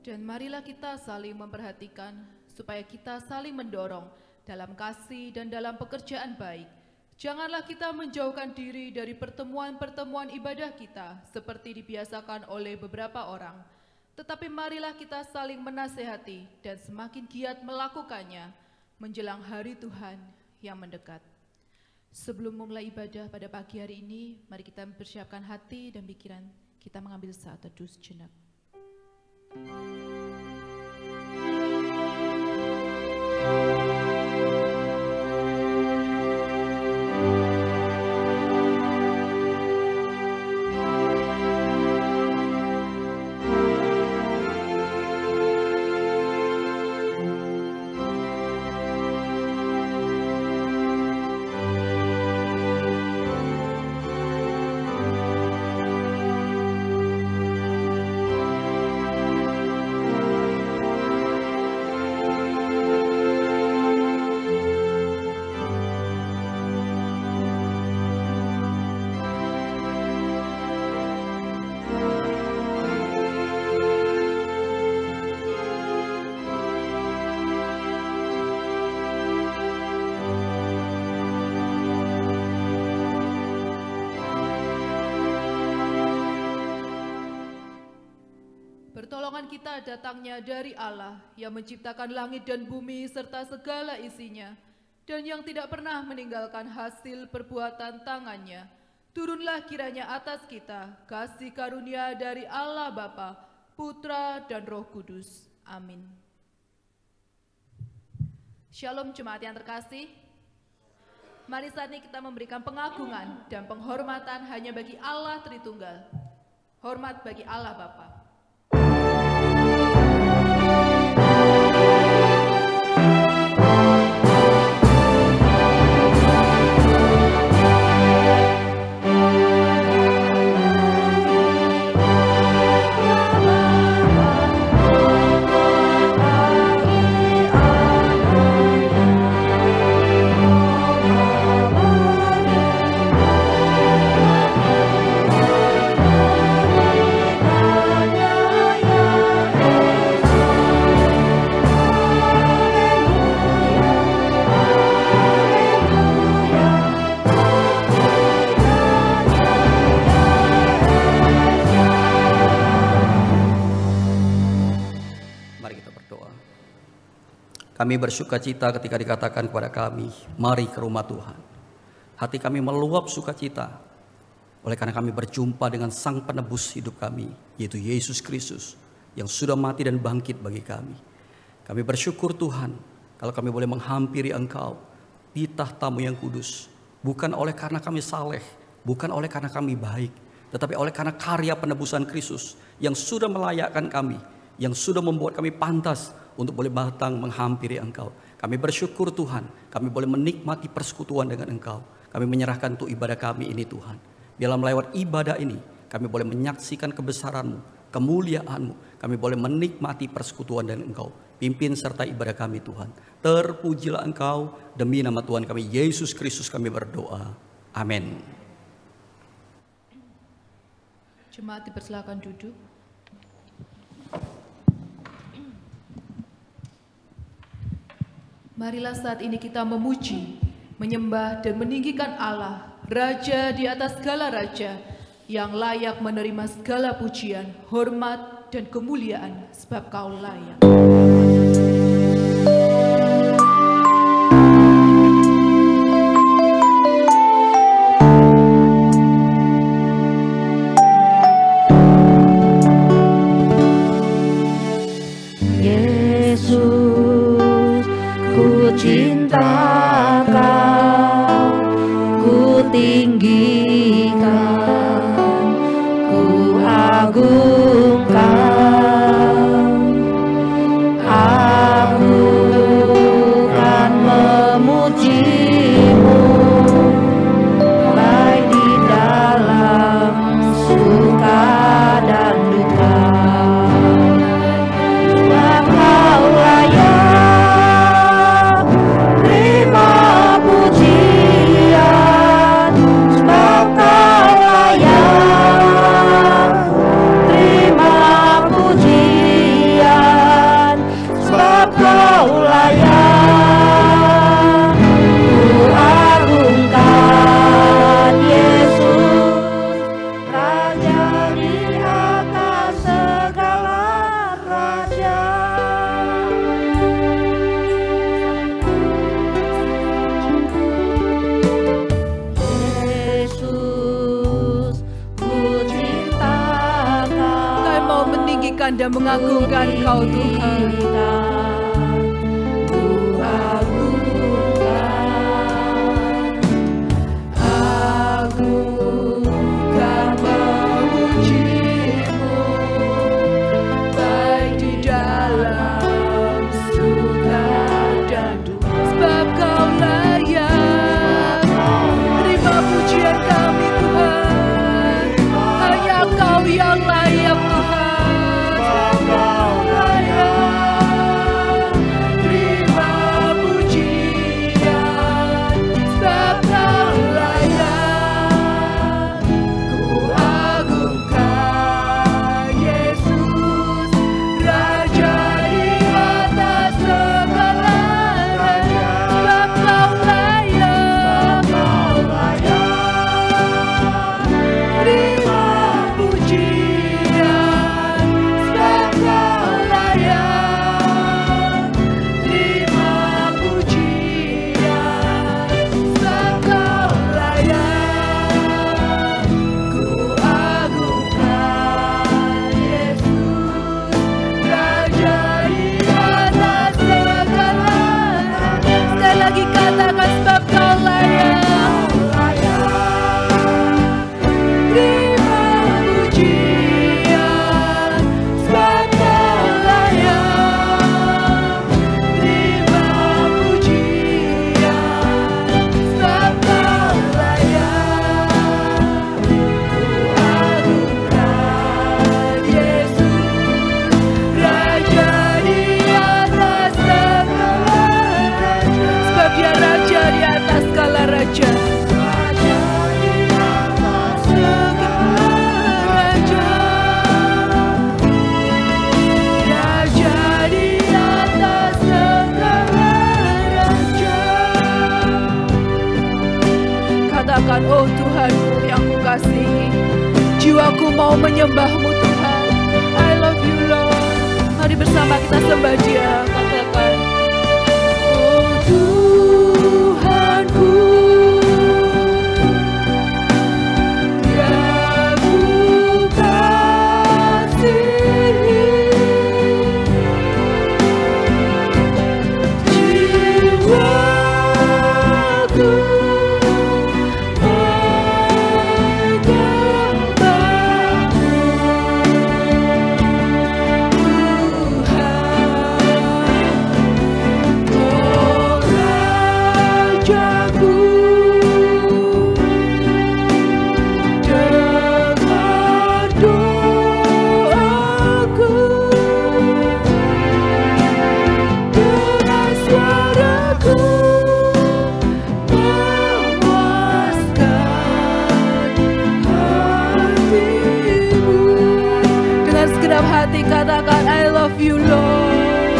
Dan marilah kita saling memperhatikan, supaya kita saling mendorong dalam kasih dan dalam pekerjaan baik. Janganlah kita menjauhkan diri dari pertemuan-pertemuan ibadah kita, seperti dibiasakan oleh beberapa orang. Tetapi marilah kita saling menasehati dan semakin giat melakukannya, menjelang hari Tuhan yang mendekat. Sebelum memulai ibadah pada pagi hari ini, mari kita mempersiapkan hati dan pikiran kita mengambil saat teduh sejenak. Pertolongan kita datangnya dari Allah yang menciptakan langit dan bumi serta segala isinya, dan yang tidak pernah meninggalkan hasil perbuatan tangannya. Turunlah kiranya atas kita kasih karunia dari Allah Bapa, Putra, dan Roh Kudus. Amin. Shalom jemaat yang terkasih. Mari saat ini kita memberikan pengagungan dan penghormatan hanya bagi Allah Tritunggal. Hormat bagi Allah Bapa. Kami bersukacita ketika dikatakan kepada kami, mari ke rumah Tuhan. Hati kami meluap sukacita, oleh karena kami berjumpa dengan Sang Penebus hidup kami, yaitu Yesus Kristus, yang sudah mati dan bangkit bagi kami. Kami bersyukur Tuhan, kalau kami boleh menghampiri Engkau, di tahta-Mu yang kudus, bukan oleh karena kami saleh, bukan oleh karena kami baik, tetapi oleh karena karya penebusan Kristus, yang sudah melayakkan kami, yang sudah membuat kami pantas untuk boleh datang menghampiri Engkau. Kami bersyukur Tuhan, kami boleh menikmati persekutuan dengan Engkau. Kami menyerahkan untuk ibadah kami ini Tuhan. Dalam lewat ibadah ini, kami boleh menyaksikan kebesaran-Mu, kemuliaan-Mu. Kami boleh menikmati persekutuan dengan Engkau. Pimpin serta ibadah kami Tuhan. Terpujilah Engkau, demi nama Tuhan kami Yesus Kristus kami berdoa. Amin. Jemaat dipersilakan duduk. Marilah saat ini kita memuji, menyembah dan meninggikan Allah, Raja di atas segala raja, yang layak menerima segala pujian, hormat, dan kemuliaan, sebab Kau layak. Cinta Kau, ku tinggikan, ku agungkan. Aku kan memuji-Mu, baik di dalam suka dan duka. Sebab Kau layak memuliakan dan mengagungkan Engkau Tuhan. Yang layak Tuhan, terima pujian, sebab Kau layak. Ku agungkan Yesus, Raja di atas segala raja, sebab Kau layak. Terima oh Tuhanku yang kukasihi, jiwaku mau menyembah-Mu Tuhan. I love you Lord. Mari bersama kita sembah Dia. Katakan, oh Tuhanku yang kukasihi, jiwaku katakan, I love you Lord.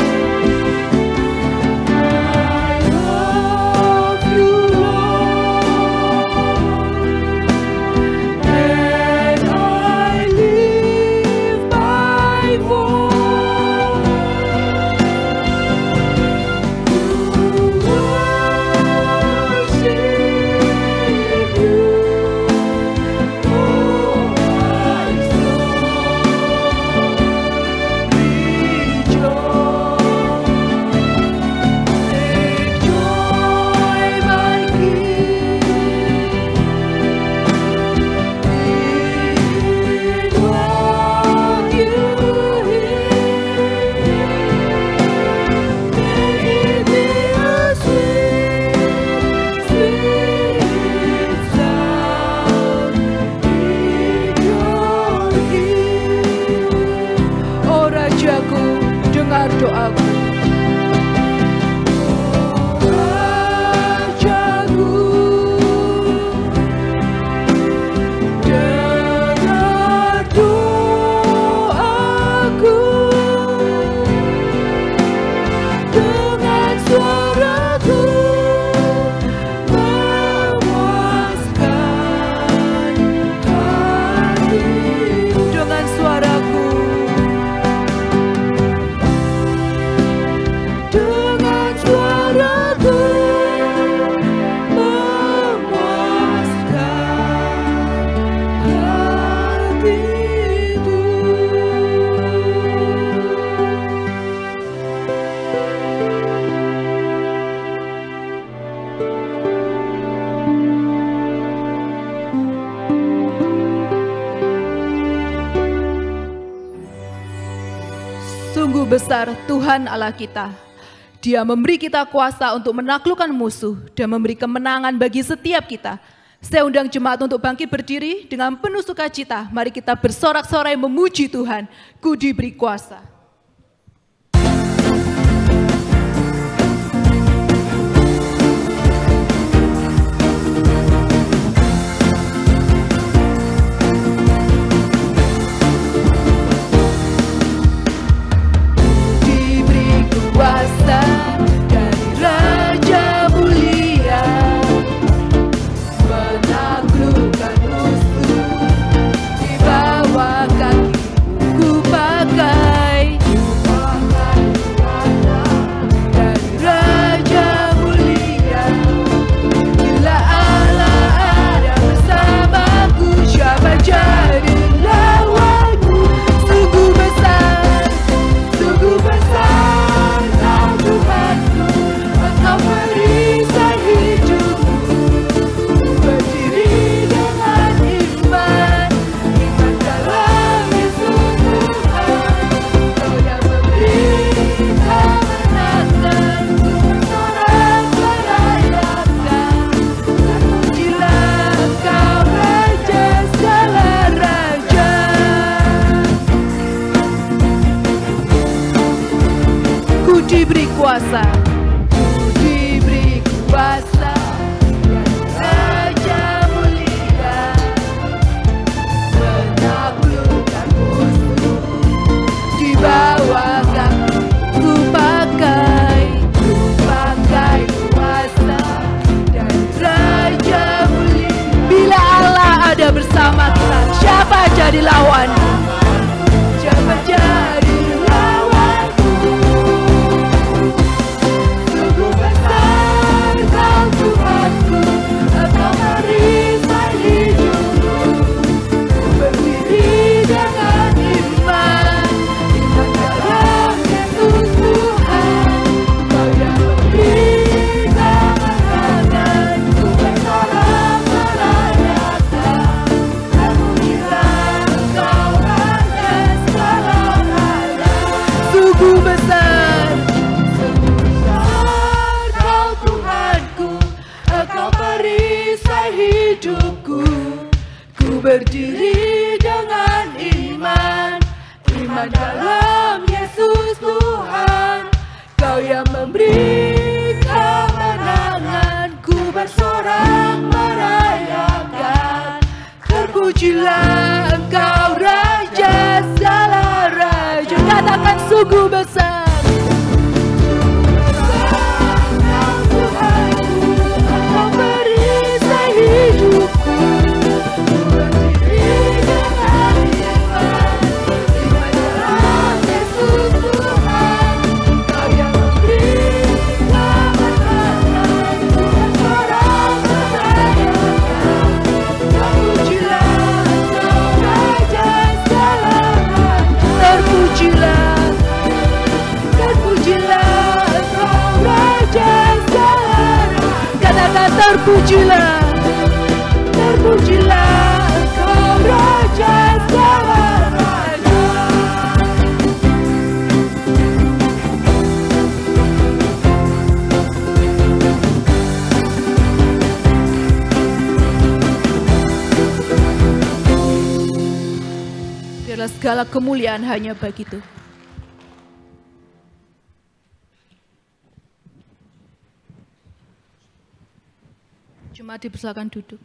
I love you Lord, and I lift my voice to worship you, oh my soul. Dengar doaku, Rajaku, dengar doaku, dengan suaraku memuaskan hati, dengan suaraku Sungguh besar Tuhan Allah kita. Dia memberi kita kuasa untuk menaklukkan musuh dan memberi kemenangan bagi setiap kita. Saya undang jemaat untuk bangkit berdiri dengan penuh sukacita. Mari kita bersorak-sorai memuji Tuhan. Ku diberi kuasa. Diberi kuasa dari Raja mulia, menaklukkan musuh di bawah kakiku pakai. Dari Raja mulia, bila Allah ada bersamaku, siapa jadi lawanku? Sungguh besar Kau Tuhanku, Engkau perisai hidupku. Berdiri dengan iman dalam Yesus Tuhan. Kau yang memberi kemenangan, seorang merayakan. Terpujilah Engkau Raja segala raja. Ku diberi kuasa, dari Raja mulia, menaklukkan musuh di bawah kakiku pakai. Ku pakai kuasa dari Raja mulia. Bila Allah ada bersama kita, siapa jadi lawanku? Siapa jadi lawanku? Sungguh besar Kau Tuhanku, Engkau merisai hidupku. Berdiri dengan iman dalam Yesus Tuhan. Kau yang memberi kemenangan, ku bersorak merayakan. Terpujilah Engkau Raja segala raja. Sungguh besar Kau Tuhanku, Engkau perisai hidupku. Ku berdiri dengan iman dalam Yesus Tuhan. Kau yang memberi kemenangan, ku bersorak merayakan. Terpujilah Engkau Raja segala raja. Katakan sungguh besar. Engkau perisai hidupku. Berdiri dengan iman dalam Yesus Tuhan. Kau yang memberi kemenangan, ku bersorak merayakan. Terpujilah Engkau Raja segala raja. Terpujilah Engkau Raja segala raja. Katakan terpujilah Engkau Raja segala raja. Biarlah segala kemuliaan hanya bagi Tuhan. Jemaat dipersilakan duduk.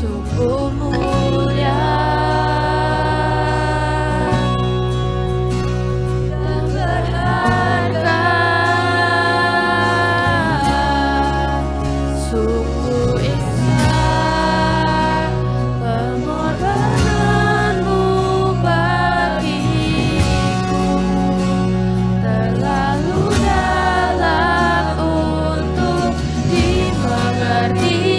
sungguh mulia dan berharga, sungguh indah pengorbananmu bagiku, terlalu dalam untuk dimengerti.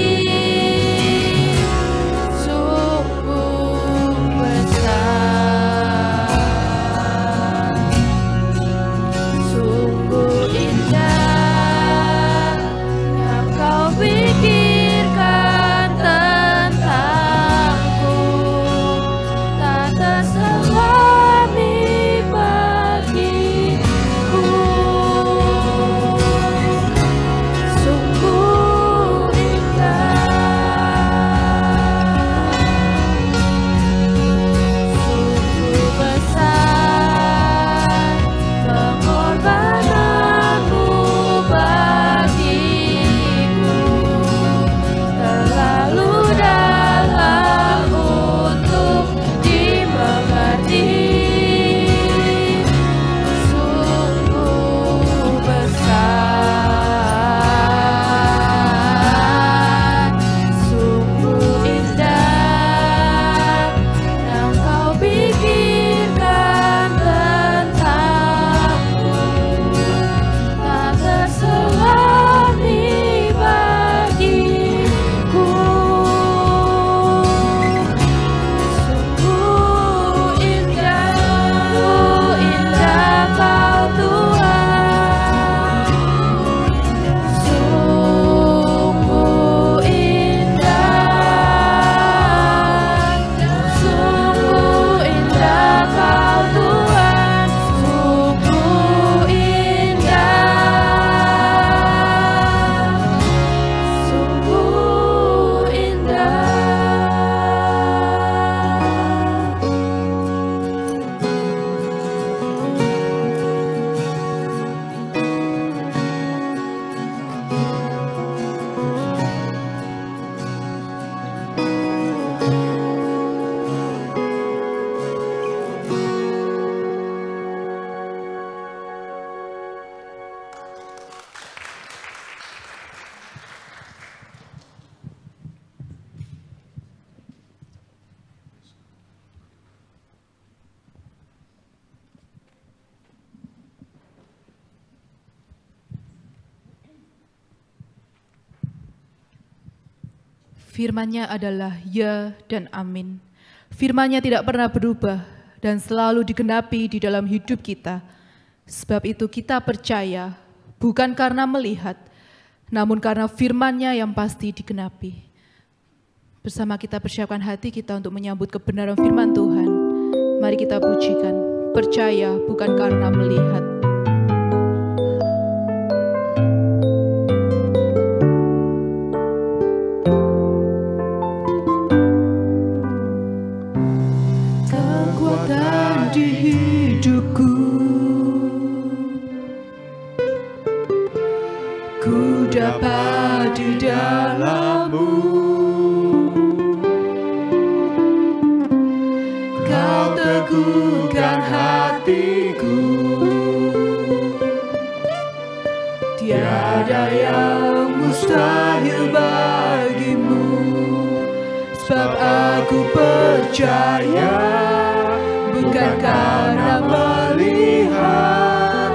Firman-Nya adalah ya dan amin. Firman-Nya tidak pernah berubah dan selalu digenapi di dalam hidup kita. Sebab itu kita percaya bukan karena melihat, namun karena firman-Nya yang pasti digenapi. Bersama kita persiapkan hati kita untuk menyambut kebenaran firman Tuhan. Mari kita pujikan, percaya bukan karena melihat. Di hidupku, ku dapat di dalam-Mu. Kau teguhkan hatiku, tiada yang mustahil bagimu. Sebab aku percaya bukan karena melihat,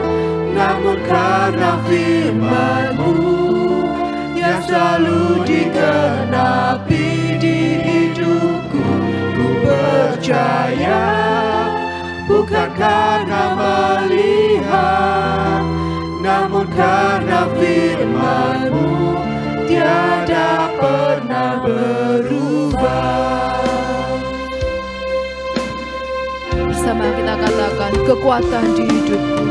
namun karena firman-Mu yang selalu digenapi di hidupku. Ku percaya bukan karena melihat, namun karena firman-Mu tiada pernah berubah. Bersama kita katakan kekuatan di hidupku.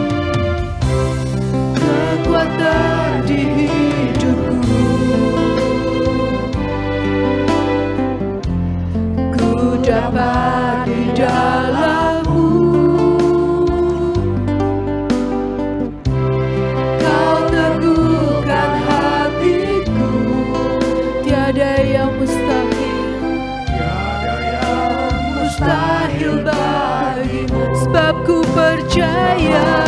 Kekuatan di hidupku, ku dapat di dalam-Mu. Kau teguhkan hatiku, Tiada yang mustahil, percaya,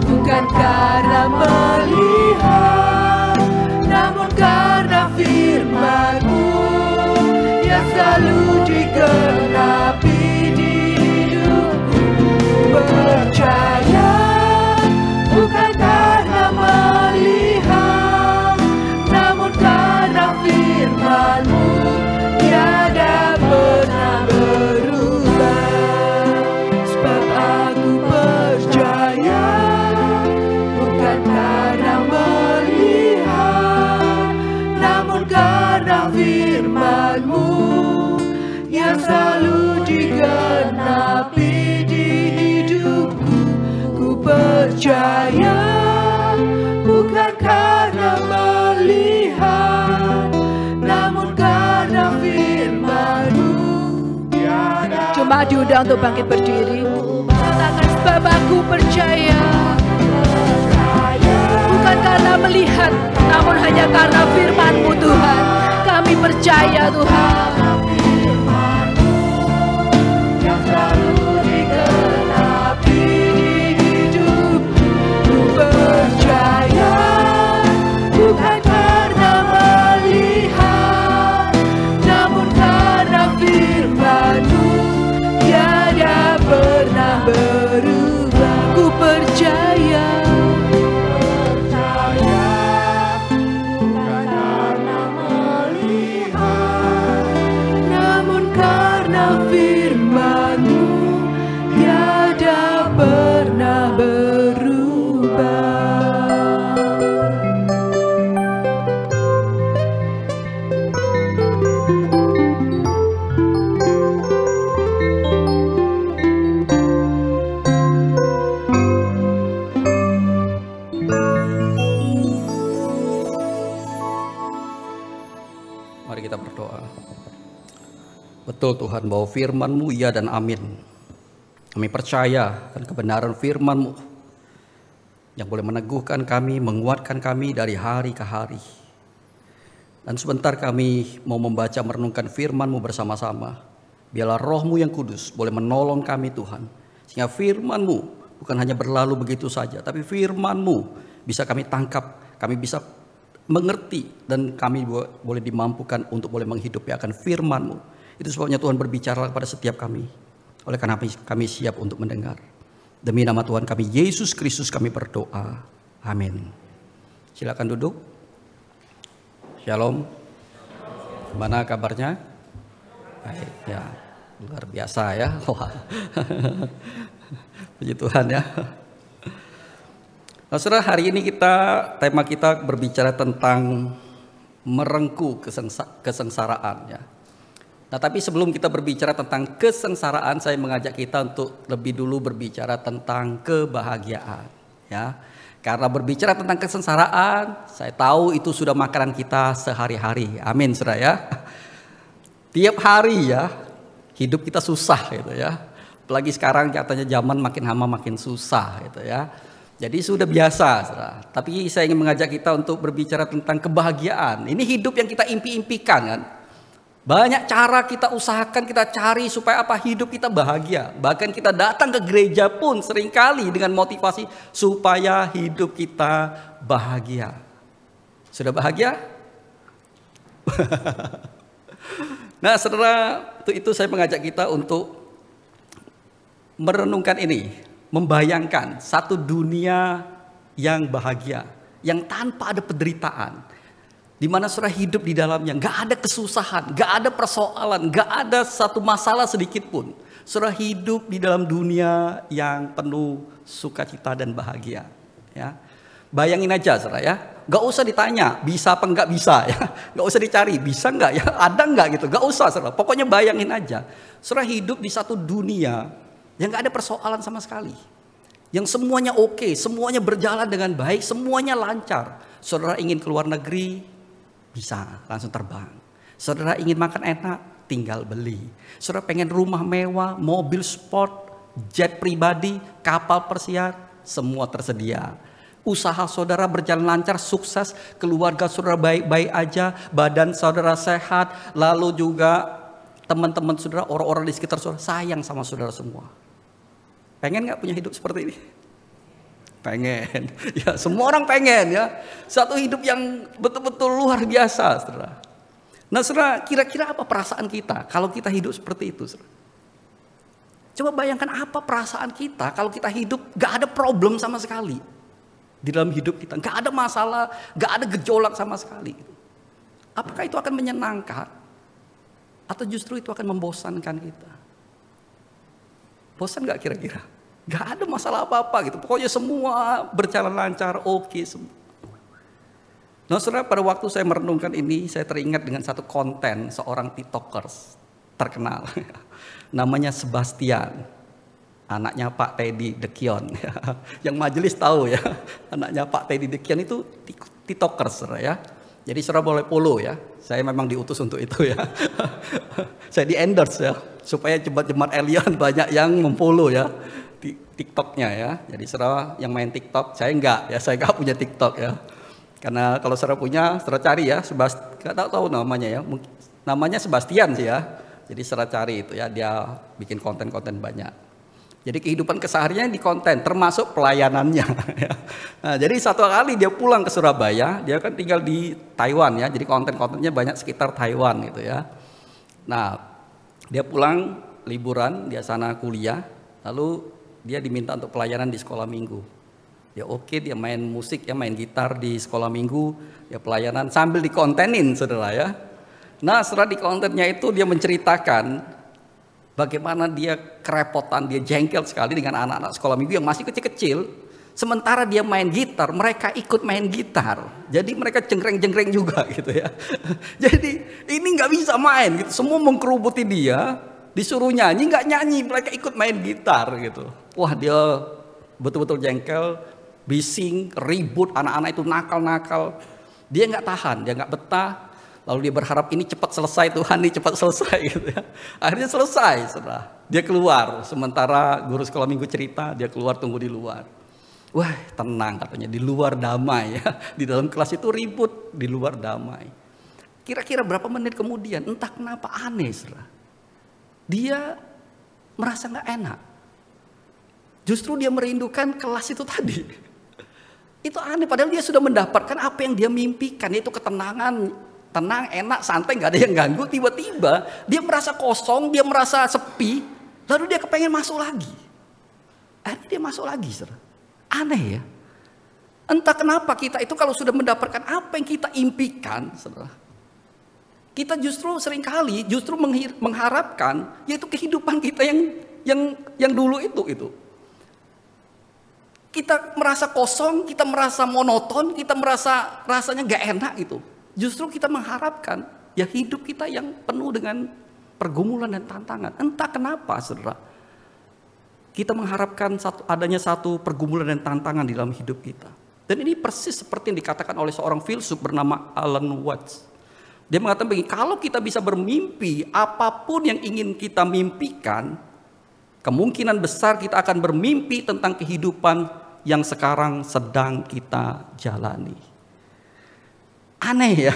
bukan karena melihat, namun karena firman-Mu yang selalu digenapi di hidupku. Percaya, bukan karena melihat, namun karena firman-Mu tiada pernah berubah. Sebab aku percaya, bukan karena melihat, namun karena firman-Mu yang selalu digenapi di hidupku. Ku percaya, bukan karena melihat, namun karena firman-Mu. Jemaat diundang untuk bangkit berdiri. Katakan, sebab aku percaya, bukan karena melihat, namun hanya karena firman-Mu Tuhan. Kami percaya Tuhan. Yang selalu digenapi di hidupku. Ku percaya, bukan karena melihat, namun karena firman-Mu tiada pernah berubah. Ku percaya, bukan karena melihat, namun karena firman-Mu tiada pernah berubah. Mari kita berdoa. Betul Tuhan bahwa firman-Mu ya dan amin. Kami percaya akan kebenaran firman-Mu yang boleh meneguhkan kami, menguatkan kami dari hari ke hari. Dan sebentar kami mau membaca merenungkan firman-Mu bersama-sama. Biarlah Roh-Mu yang kudus boleh menolong kami Tuhan. Sehingga firman-Mu bukan hanya berlalu begitu saja, tapi firman-Mu bisa kami tangkap, kami bisa mengerti, dan kami boleh dimampukan untuk boleh menghidupi akan firman-Mu. Itu sebabnya Tuhan berbicara kepada setiap kami. Oleh karena kami siap untuk mendengar. Demi nama Tuhan kami Yesus Kristus kami berdoa. Amin. Silakan duduk. Shalom. Gimana kabarnya? Baik ya, luar biasa ya. Wah. Puji Tuhan ya. Nah, saudara, hari ini tema kita berbicara tentang merengkuh kesengsaraan ya. Nah, tapi sebelum kita berbicara tentang kesengsaraan, saya mengajak kita untuk lebih dulu berbicara tentang kebahagiaan ya. Karena berbicara tentang kesengsaraan, saya tahu itu sudah makanan kita sehari-hari. Amin, saudara ya. Tiap hari ya, hidup kita susah gitu ya. Apalagi sekarang katanya zaman makin lama makin susah gitu ya. Jadi sudah biasa, saudara. Tapi saya ingin mengajak kita untuk berbicara tentang kebahagiaan. Ini hidup yang kita impi-impikan kan. Banyak cara kita usahakan, kita cari supaya apa? Hidup kita bahagia. Bahkan kita datang ke gereja pun seringkali dengan motivasi supaya hidup kita bahagia. Sudah bahagia? Nah, saudara, untuk itu saya mengajak kita untuk merenungkan ini, membayangkan satu dunia yang bahagia, yang tanpa ada penderitaan, di mana saudara hidup di dalamnya, nggak ada kesusahan, nggak ada persoalan, nggak ada satu masalah sedikit pun. Saudara hidup di dalam dunia yang penuh sukacita dan bahagia. Ya, bayangin aja, saudara ya. Nggak usah ditanya bisa apa nggak bisa ya, nggak usah dicari bisa nggak ya, ada nggak gitu, nggak usah, saudara. Pokoknya bayangin aja, saudara hidup di satu dunia yang nggak ada persoalan sama sekali, yang semuanya oke, semuanya berjalan dengan baik, semuanya lancar. Saudara ingin keluar negeri, bisa langsung terbang. Saudara ingin makan enak, tinggal beli. Saudara pengen rumah mewah, mobil sport, jet pribadi, kapal persiar, semua tersedia. Usaha saudara berjalan lancar, sukses, keluarga saudara baik-baik aja, badan saudara sehat, lalu juga teman-teman saudara, orang-orang di sekitar saudara sayang sama saudara semua. Pengen nggak punya hidup seperti ini? Pengen. Ya, semua orang pengen ya. Satu hidup yang betul-betul luar biasa, saudara. Nah, saudara, kira-kira apa perasaan kita kalau kita hidup seperti itu, saudara? Coba bayangkan apa perasaan kita kalau kita hidup gak ada problem sama sekali di dalam hidup kita, gak ada masalah, gak ada gejolak sama sekali. Apakah itu akan menyenangkan atau justru itu akan membosankan kita? Bosan gak kira-kira? Gak ada masalah apa-apa gitu. Pokoknya semua berjalan lancar, oke semua. Nah, saudara, pada waktu saya merenungkan ini, saya teringat dengan satu konten seorang TikTokers terkenal. Namanya Sebastian. Anaknya Pak Teddy Dekion. Yang majelis tahu ya. Anaknya Pak Teddy Dekion itu TikTokers, saudara ya. Jadi saudara boleh follow ya. Saya memang diutus untuk itu ya. Saya di endorse ya. Supaya jemaat Elion banyak yang memfollow ya. TikToknya ya. Jadi saudara yang main TikTok, saya enggak ya. Saya enggak punya TikTok ya. Karena kalau saudara punya, saudara cari ya. Enggak tahu namanya ya. Namanya Sebastian sih ya. Jadi saudara cari itu ya. Dia bikin konten-konten banyak. Jadi kehidupan kesehariannya di konten, termasuk pelayanannya. Nah, jadi satu kali dia pulang ke Surabaya, dia kan tinggal di Taiwan ya, jadi konten-kontennya banyak sekitar Taiwan gitu ya. Nah, dia pulang liburan, dia sana kuliah, lalu dia diminta untuk pelayanan di sekolah minggu. Ya oke, dia main musik ya, main gitar di sekolah minggu, dia pelayanan sambil dikontenin, saudara ya. Nah, setelah di kontennya itu dia menceritakan bagaimana dia kerepotan, dia jengkel sekali dengan anak-anak sekolah minggu yang masih kecil-kecil. Sementara dia main gitar, mereka ikut main gitar. Jadi mereka jengkreng-jengkreng juga gitu ya. Jadi ini nggak bisa main gitu. Semua mengkerubuti dia, disuruh nyanyi nggak nyanyi, mereka ikut main gitar gitu. Wah, dia betul-betul jengkel, bising, ribut, anak-anak itu nakal-nakal. Dia nggak tahan, dia nggak betah. Lalu dia berharap ini cepat selesai Tuhan, ini cepat selesai gitu ya. Akhirnya selesai, saudara. Dia keluar, sementara guru sekolah minggu cerita, dia keluar tunggu di luar. Wah, tenang katanya, di luar damai ya. Di dalam kelas itu ribut, di luar damai. Kira-kira berapa menit kemudian, entah kenapa aneh, saudara. Dia merasa nggak enak. Justru dia merindukan kelas itu tadi. Itu aneh, padahal dia sudah mendapatkan apa yang dia mimpikan, yaitu ketenangan. Tenang, enak, santai, gak ada yang ganggu. Tiba-tiba dia merasa kosong, dia merasa sepi. Lalu dia kepengen masuk lagi. Akhirnya dia masuk lagi, saudara. Aneh ya. Entah kenapa kita itu kalau sudah mendapatkan apa yang kita impikan, saudara, kita justru seringkali justru mengharapkan yaitu kehidupan kita yang dulu itu. Kita merasa kosong, kita merasa monoton, kita merasa rasanya gak enak itu. Justru kita mengharapkan ya hidup kita yang penuh dengan pergumulan dan tantangan. Entah kenapa, saudara, kita mengharapkan adanya satu pergumulan dan tantangan di dalam hidup kita. Dan ini persis seperti yang dikatakan oleh seorang filsuf bernama Alan Watts. Dia mengatakan begini, kalau kita bisa bermimpi apapun yang ingin kita mimpikan, kemungkinan besar kita akan bermimpi tentang kehidupan yang sekarang sedang kita jalani. Aneh ya.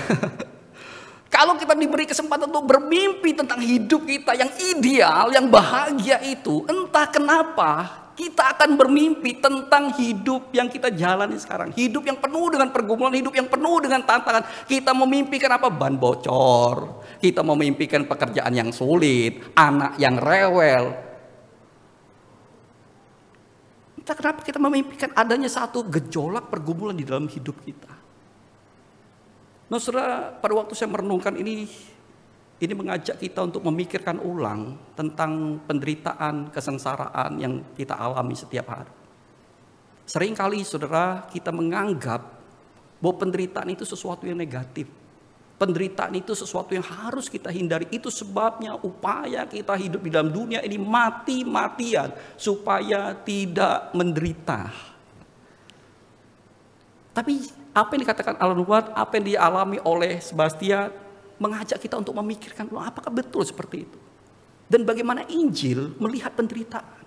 Kalau kita diberi kesempatan untuk bermimpi tentang hidup kita yang ideal, yang bahagia itu, entah kenapa kita akan bermimpi tentang hidup yang kita jalani sekarang. Hidup yang penuh dengan pergumulan, hidup yang penuh dengan tantangan. Kita memimpikan apa? Ban bocor. Kita memimpikan pekerjaan yang sulit, anak yang rewel. Entah kenapa kita memimpikan adanya satu gejolak pergumulan di dalam hidup kita. Nah, saudara, pada waktu saya merenungkan ini mengajak kita untuk memikirkan ulang tentang penderitaan, kesengsaraan yang kita alami setiap hari. Seringkali, saudara, kita menganggap bahwa penderitaan itu sesuatu yang negatif. Penderitaan itu sesuatu yang harus kita hindari. Itu sebabnya upaya kita hidup di dalam dunia ini mati-matian supaya tidak menderita. Tapi apa yang dikatakan Alan Watts, apa yang dialami oleh Sebastian, mengajak kita untuk memikirkan apakah betul seperti itu. Dan bagaimana Injil melihat penderitaan.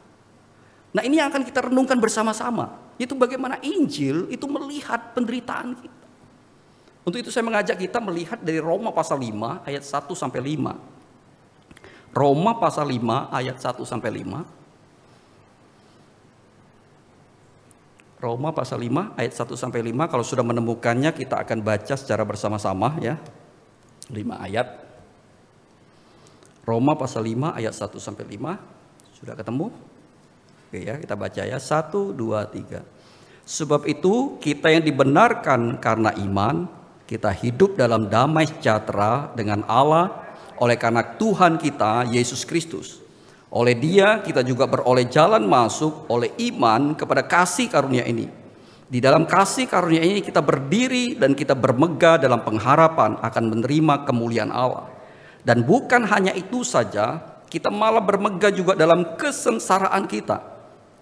Nah, ini yang akan kita renungkan bersama-sama. Yaitu bagaimana Injil itu melihat penderitaan kita. Untuk itu saya mengajak kita melihat dari Roma pasal 5 ayat 1 sampai 5. Roma pasal 5 ayat 1 sampai 5. Roma pasal 5 ayat 1 sampai 5. Kalau sudah menemukannya kita akan baca secara bersama-sama ya. 5 ayat. Roma pasal 5 ayat 1 sampai 5. Sudah ketemu? Oke ya, kita baca ya. 1, 2, 3. Sebab itu kita yang dibenarkan karena iman, kita hidup dalam damai sejahtera dengan Allah oleh karena Tuhan kita Yesus Kristus. Oleh Dia kita juga beroleh jalan masuk oleh iman kepada kasih karunia ini. Di dalam kasih karunia ini kita berdiri dan kita bermegah dalam pengharapan akan menerima kemuliaan Allah. Dan bukan hanya itu saja, kita malah bermegah juga dalam kesengsaraan kita.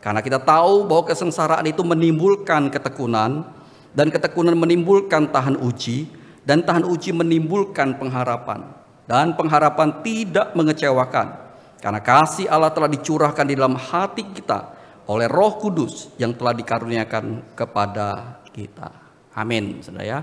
Karena kita tahu bahwa kesengsaraan itu menimbulkan ketekunan, dan ketekunan menimbulkan tahan uji, dan tahan uji menimbulkan pengharapan. Dan pengharapan tidak mengecewakan. Karena kasih Allah telah dicurahkan di dalam hati kita oleh Roh Kudus yang telah dikaruniakan kepada kita. Amin, saudara ya.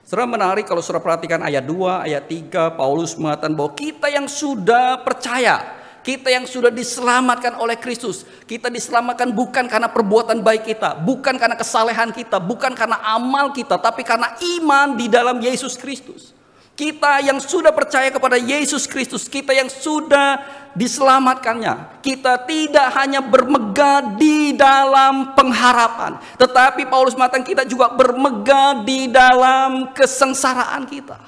Saudara, menarik kalau saudara perhatikan ayat 2, ayat 3, Paulus mengatakan bahwa kita yang sudah percaya, kita yang sudah diselamatkan oleh Kristus, kita diselamatkan bukan karena perbuatan baik kita, bukan karena kesalehan kita, bukan karena amal kita, tapi karena iman di dalam Yesus Kristus. Kita yang sudah percaya kepada Yesus Kristus, kita yang sudah diselamatkannya, kita tidak hanya bermegah di dalam pengharapan, tetapi Paulus mengatakan kita juga bermegah di dalam kesengsaraan kita.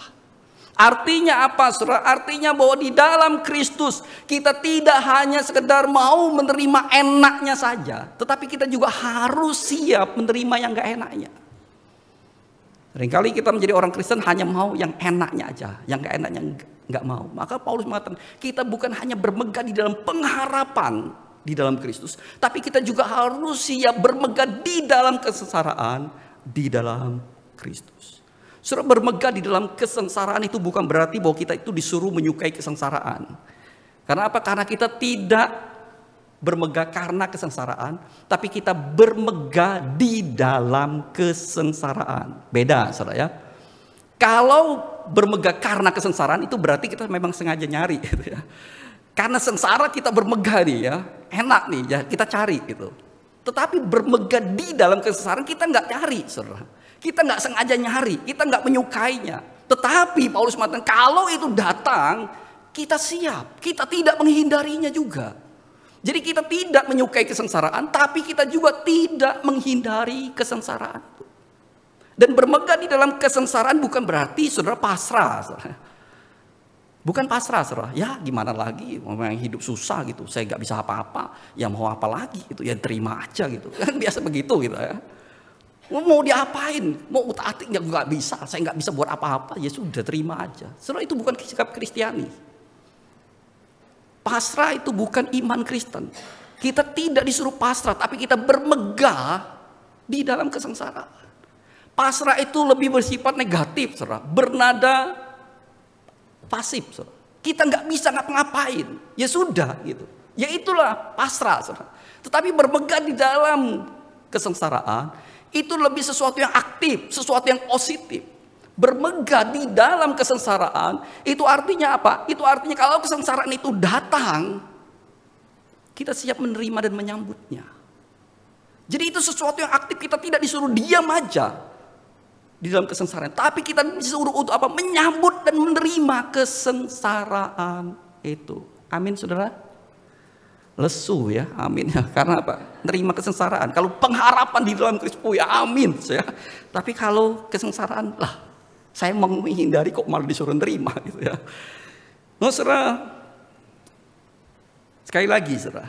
Artinya apa, saudara? Artinya bahwa di dalam Kristus kita tidak hanya sekedar mau menerima enaknya saja, tetapi kita juga harus siap menerima yang gak enaknya. Seringkali kita menjadi orang Kristen hanya mau yang enaknya aja, yang gak enaknya nggak mau. Maka Paulus mengatakan kita bukan hanya bermegah di dalam pengharapan di dalam Kristus, tapi kita juga harus siap bermegah di dalam kesengsaraan di dalam Kristus. Saudara, bermegah di dalam kesengsaraan itu bukan berarti bahwa kita itu disuruh menyukai kesengsaraan. Karena apa? Karena kita tidak bermegah karena kesengsaraan, tapi kita bermegah di dalam kesengsaraan. Beda, saudara ya. Kalau bermegah karena kesengsaraan itu berarti kita memang sengaja nyari gitu ya. Karena sengsara kita bermegah nih ya, enak nih ya, kita cari gitu. Tetapi bermegah di dalam kesengsaraan kita nggak cari, saudara. Kita nggak sengaja nyari, kita nggak menyukainya. Tetapi Paulus mengatakan kalau itu datang, kita siap, kita tidak menghindarinya juga. Jadi kita tidak menyukai kesengsaraan, tapi kita juga tidak menghindari kesengsaraan. Dan bermegah di dalam kesengsaraan bukan berarti saudara pasrah. Saudara. Bukan pasrah, saudara. Ya gimana lagi, memang hidup susah gitu. Saya nggak bisa apa-apa, ya mau apa lagi gitu. Ya terima aja gitu. Kan biasa begitu gitu ya. Mau diapain, mau utak-atik ya nggak bisa. Saya nggak bisa buat apa-apa, ya sudah terima aja. Saudara, itu bukan sikap Kristiani. Pasrah itu bukan iman Kristen. Kita tidak disuruh pasrah, tapi kita bermegah di dalam kesengsaraan. Pasrah itu lebih bersifat negatif, saudara. Bernada pasif, saudara. Kita nggak bisa ngapa-ngapain. Ya sudah gitu. Ya itulah pasrah, saudara. Tetapi bermegah di dalam kesengsaraan itu lebih sesuatu yang aktif, sesuatu yang positif. Bermegah di dalam kesengsaraan itu artinya apa? Itu artinya kalau kesengsaraan itu datang, kita siap menerima dan menyambutnya. Jadi itu sesuatu yang aktif, kita tidak disuruh diam aja di dalam kesengsaraan, tapi kita disuruh untuk apa? Menyambut dan menerima kesengsaraan itu. Amin, saudara. Lesu ya, amin ya. Karena apa? Nerima kesengsaraan. Kalau pengharapan di dalam Kristus, ya amin ya. Tapi kalau kesengsaraan, lah saya mau menghindari kok malah disuruh nerima gitu ya. Nah, saudara, sekali lagi saudara,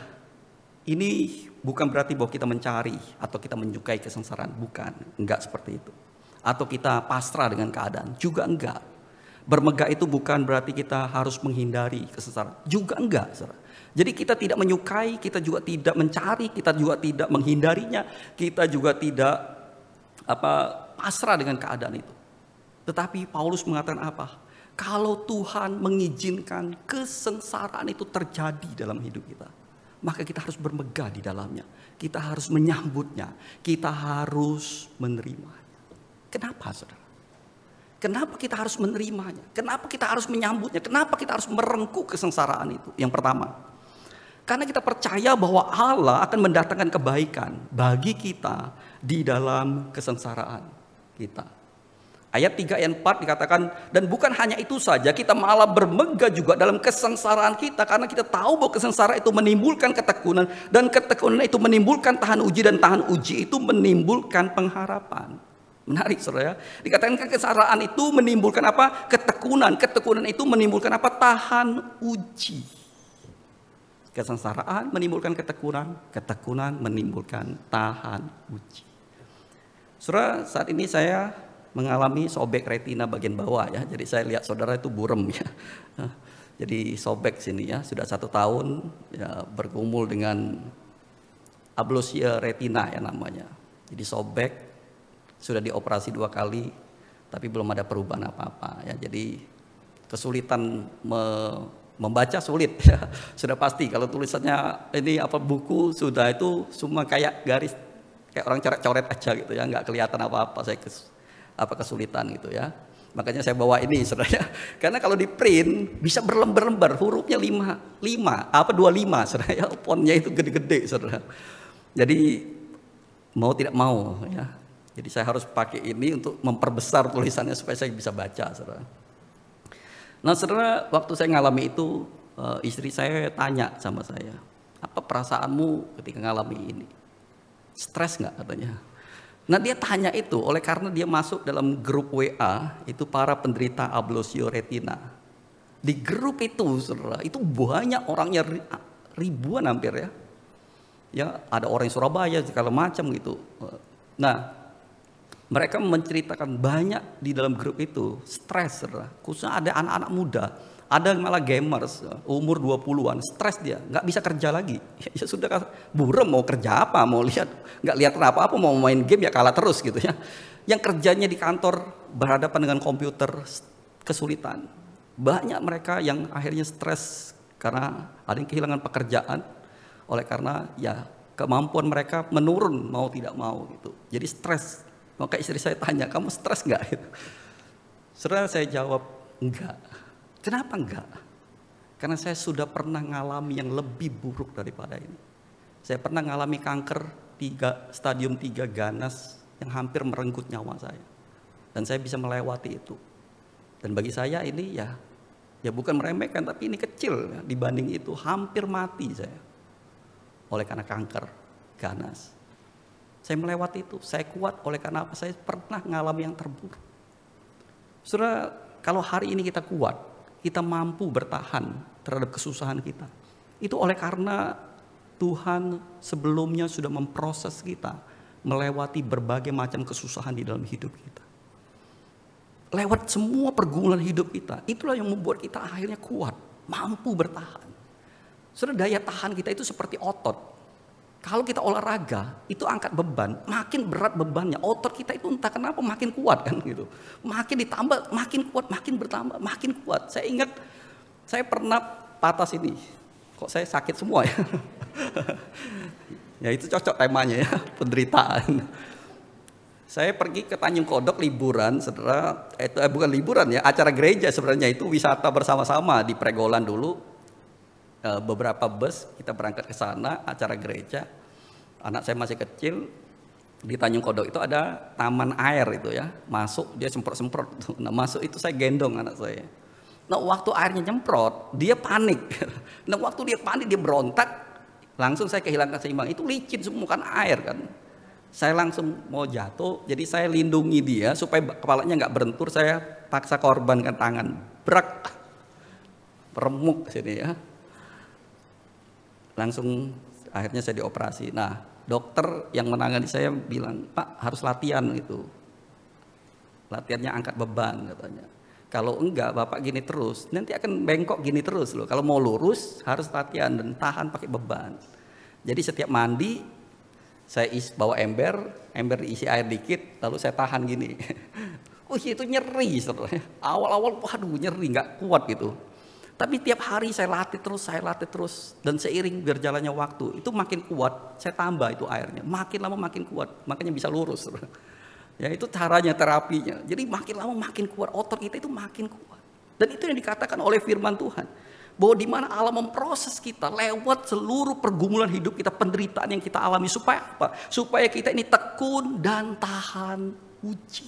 ini bukan berarti bahwa kita mencari atau kita menyukai kesengsaraan, bukan, enggak seperti itu. Atau kita pasrah dengan keadaan, juga enggak. Bermegah itu bukan berarti kita harus menghindari kesengsaraan, juga enggak saudara. Jadi kita tidak menyukai, kita juga tidak mencari, kita juga tidak menghindarinya, kita juga tidak pasrah dengan keadaan itu. Tetapi Paulus mengatakan apa? Kalau Tuhan mengizinkan kesengsaraan itu terjadi dalam hidup kita, maka kita harus bermegah di dalamnya. Kita harus menyambutnya. Kita harus menerimanya. Kenapa, saudara? Kenapa kita harus menerimanya? Kenapa kita harus menyambutnya? Kenapa kita harus merengkuh kesengsaraan itu? Yang pertama, Karena kita percaya bahwa Allah akan mendatangkan kebaikan bagi kita di dalam kesengsaraan kita. Ayat 3 ayat 4 dikatakan, dan bukan hanya itu saja, kita malah bermegah juga dalam kesengsaraan kita. Karena kita tahu bahwa kesengsaraan itu menimbulkan ketekunan, dan ketekunan itu menimbulkan tahan uji, dan tahan uji itu menimbulkan pengharapan. Menarik saudara ya. Dikatakan kesengsaraan itu menimbulkan apa? Ketekunan. Ketekunan itu menimbulkan apa? Tahan uji. Kesengsaraan menimbulkan ketekunan. Ketekunan menimbulkan tahan uji. Saudara, saat ini saya mengalami sobek retina bagian bawah ya. Jadi saya lihat saudara itu burem ya. Jadi sobek sini ya. Sudah 1 tahun ya, bergumul dengan ablosia retina ya namanya. Jadi sobek. Sudah dioperasi 2 kali, tapi belum ada perubahan apa-apa ya. Jadi kesulitan membaca sulit ya. Sudah pasti kalau tulisannya ini apa buku sudah itu semua kayak garis, kayak orang coret-coret aja gitu ya, nggak kelihatan apa-apa. Saya kesulitan gitu ya. Makanya saya bawa ini saudara. Karena kalau di print bisa berlembar-lembar, hurufnya 25 saudara ya. Fontnya itu gede-gede saudara. Jadi mau tidak mau ya. Jadi saya harus pakai ini untuk memperbesar tulisannya supaya saya bisa baca, saudara. Nah, saudara, waktu saya ngalami itu, istri saya tanya sama saya, apa perasaanmu ketika ngalami ini? Stres nggak katanya? Nah, dia tanya itu oleh karena dia masuk dalam grup WA itu para penderita ablosio retina. Di grup itu, saudara, itu banyak orangnya ribuan hampir ya. Ya, ada orang yang Surabaya segala macam gitu. Nah, mereka menceritakan banyak di dalam grup itu stres, khususnya ada anak-anak muda, ada malah gamers umur 20-an, stres dia, nggak bisa kerja lagi. Ya sudah buram mau kerja apa, mau nggak lihat apa-apa, mau main game ya kalah terus gitu ya. Yang kerjanya di kantor berhadapan dengan komputer kesulitan. Banyak mereka yang akhirnya stres karena ada yang kehilangan pekerjaan oleh karena ya kemampuan mereka menurun mau tidak mau gitu. Jadi stres. Maka istri saya tanya, kamu stres nggak? Saudara, saya jawab enggak. Kenapa enggak? Karena saya sudah pernah ngalami yang lebih buruk daripada ini. Saya pernah ngalami kanker stadium 3 ganas yang hampir merenggut nyawa saya. Dan saya bisa melewati itu. Dan bagi saya ini ya bukan meremehkan, tapi ini kecil ya, dibanding itu hampir mati saya. Oleh karena kanker ganas. Saya melewati itu, saya kuat oleh karena apa? Saya pernah ngalami yang terburuk. Saudara, kalau hari ini kita kuat, kita mampu bertahan terhadap kesusahan kita. Itu oleh karena Tuhan sebelumnya sudah memproses kita melewati berbagai macam kesusahan di dalam hidup kita. Lewat semua pergumulan hidup kita, itulah yang membuat kita akhirnya kuat, mampu bertahan. Saudara, daya tahan kita itu seperti otot. Kalau kita olahraga, itu angkat beban, makin berat bebannya, otot kita itu entah kenapa makin kuat kan gitu. Makin ditambah, makin kuat, makin bertambah, makin kuat. Saya ingat, saya pernah patah sini. Kok saya sakit semua ya? Ya itu cocok temanya ya, penderitaan. Saya pergi ke Tanjung Kodok liburan, saudara. Itu bukan liburan ya, acara gereja sebenarnya itu wisata bersama-sama di Pregolan dulu. Beberapa bus kita berangkat ke sana acara gereja. Anak saya masih kecil, di Tanjung Kodok itu ada taman air itu ya. Masuk dia semprot-semprot. Nah, masuk itu saya gendong anak saya. Nah, waktu airnya nyemprot, dia panik. Nah, waktu dia panik dia berontak, langsung saya kehilangan keseimbangan. Itu licin semua kan air kan. Saya langsung mau jatuh, jadi saya lindungi dia supaya kepalanya nggak berentur. Saya paksa korbankan tangan, brak, remuk sini ya. Langsung akhirnya saya dioperasi. Nah, dokter yang menangani saya bilang, Pak harus latihan gitu. Latihannya angkat beban katanya. Kalau enggak Bapak gini terus, nanti akan bengkok gini terus loh. Kalau mau lurus harus latihan dan tahan pakai beban. Jadi setiap mandi saya bawa ember diisi air dikit, lalu saya tahan gini. Itu nyeri sebenarnya. Awal-awal waduh nyeri, nggak kuat gitu. Tapi tiap hari saya latih terus, dan seiring berjalannya waktu itu makin kuat, saya tambah itu airnya, makin lama makin kuat, makanya bisa lurus. Ya itu caranya terapinya. Jadi makin lama makin kuat, otot kita itu makin kuat. Dan itu yang dikatakan oleh firman Tuhan. Bahwa di mana Allah memproses kita lewat seluruh pergumulan hidup kita, penderitaan yang kita alami. Supaya apa? Supaya kita ini tekun dan tahan uji.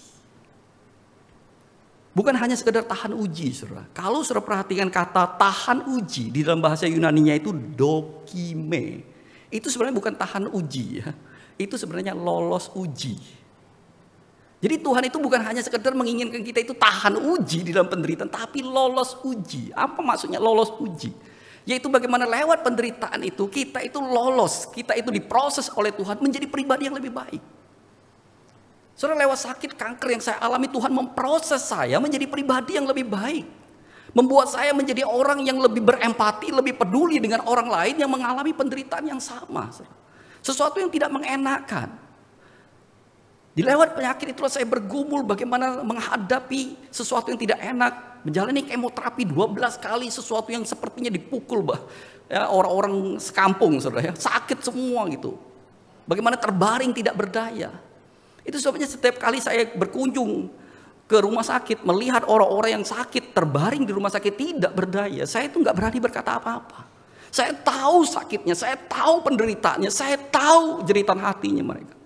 Bukan hanya sekedar tahan uji, saudara. Kalau saudara perhatikan kata tahan uji di dalam bahasa Yunaninya itu dokime. Itu sebenarnya bukan tahan uji ya. Itu sebenarnya lolos uji. Jadi Tuhan itu bukan hanya sekedar menginginkan kita itu tahan uji di dalam penderitaan, tapi lolos uji. Apa maksudnya lolos uji? Yaitu bagaimana lewat penderitaan itu kita itu lolos, kita itu diproses oleh Tuhan menjadi pribadi yang lebih baik. Saudara, lewat sakit kanker yang saya alami, Tuhan memproses saya menjadi pribadi yang lebih baik. Membuat saya menjadi orang yang lebih berempati, lebih peduli dengan orang lain yang mengalami penderitaan yang sama. Sesuatu yang tidak mengenakan. Di lewat penyakit itulah saya bergumul bagaimana menghadapi sesuatu yang tidak enak. Menjalani kemoterapi 12 kali, sesuatu yang sepertinya dipukul ya, orang-orang sekampung, saudara ya. Sakit semua gitu. Bagaimana terbaring tidak berdaya. Itu sebabnya setiap kali saya berkunjung ke rumah sakit, melihat orang-orang yang sakit terbaring di rumah sakit tidak berdaya, saya itu nggak berani berkata apa-apa. Saya tahu sakitnya, saya tahu penderitaannya, saya tahu jeritan hatinya mereka.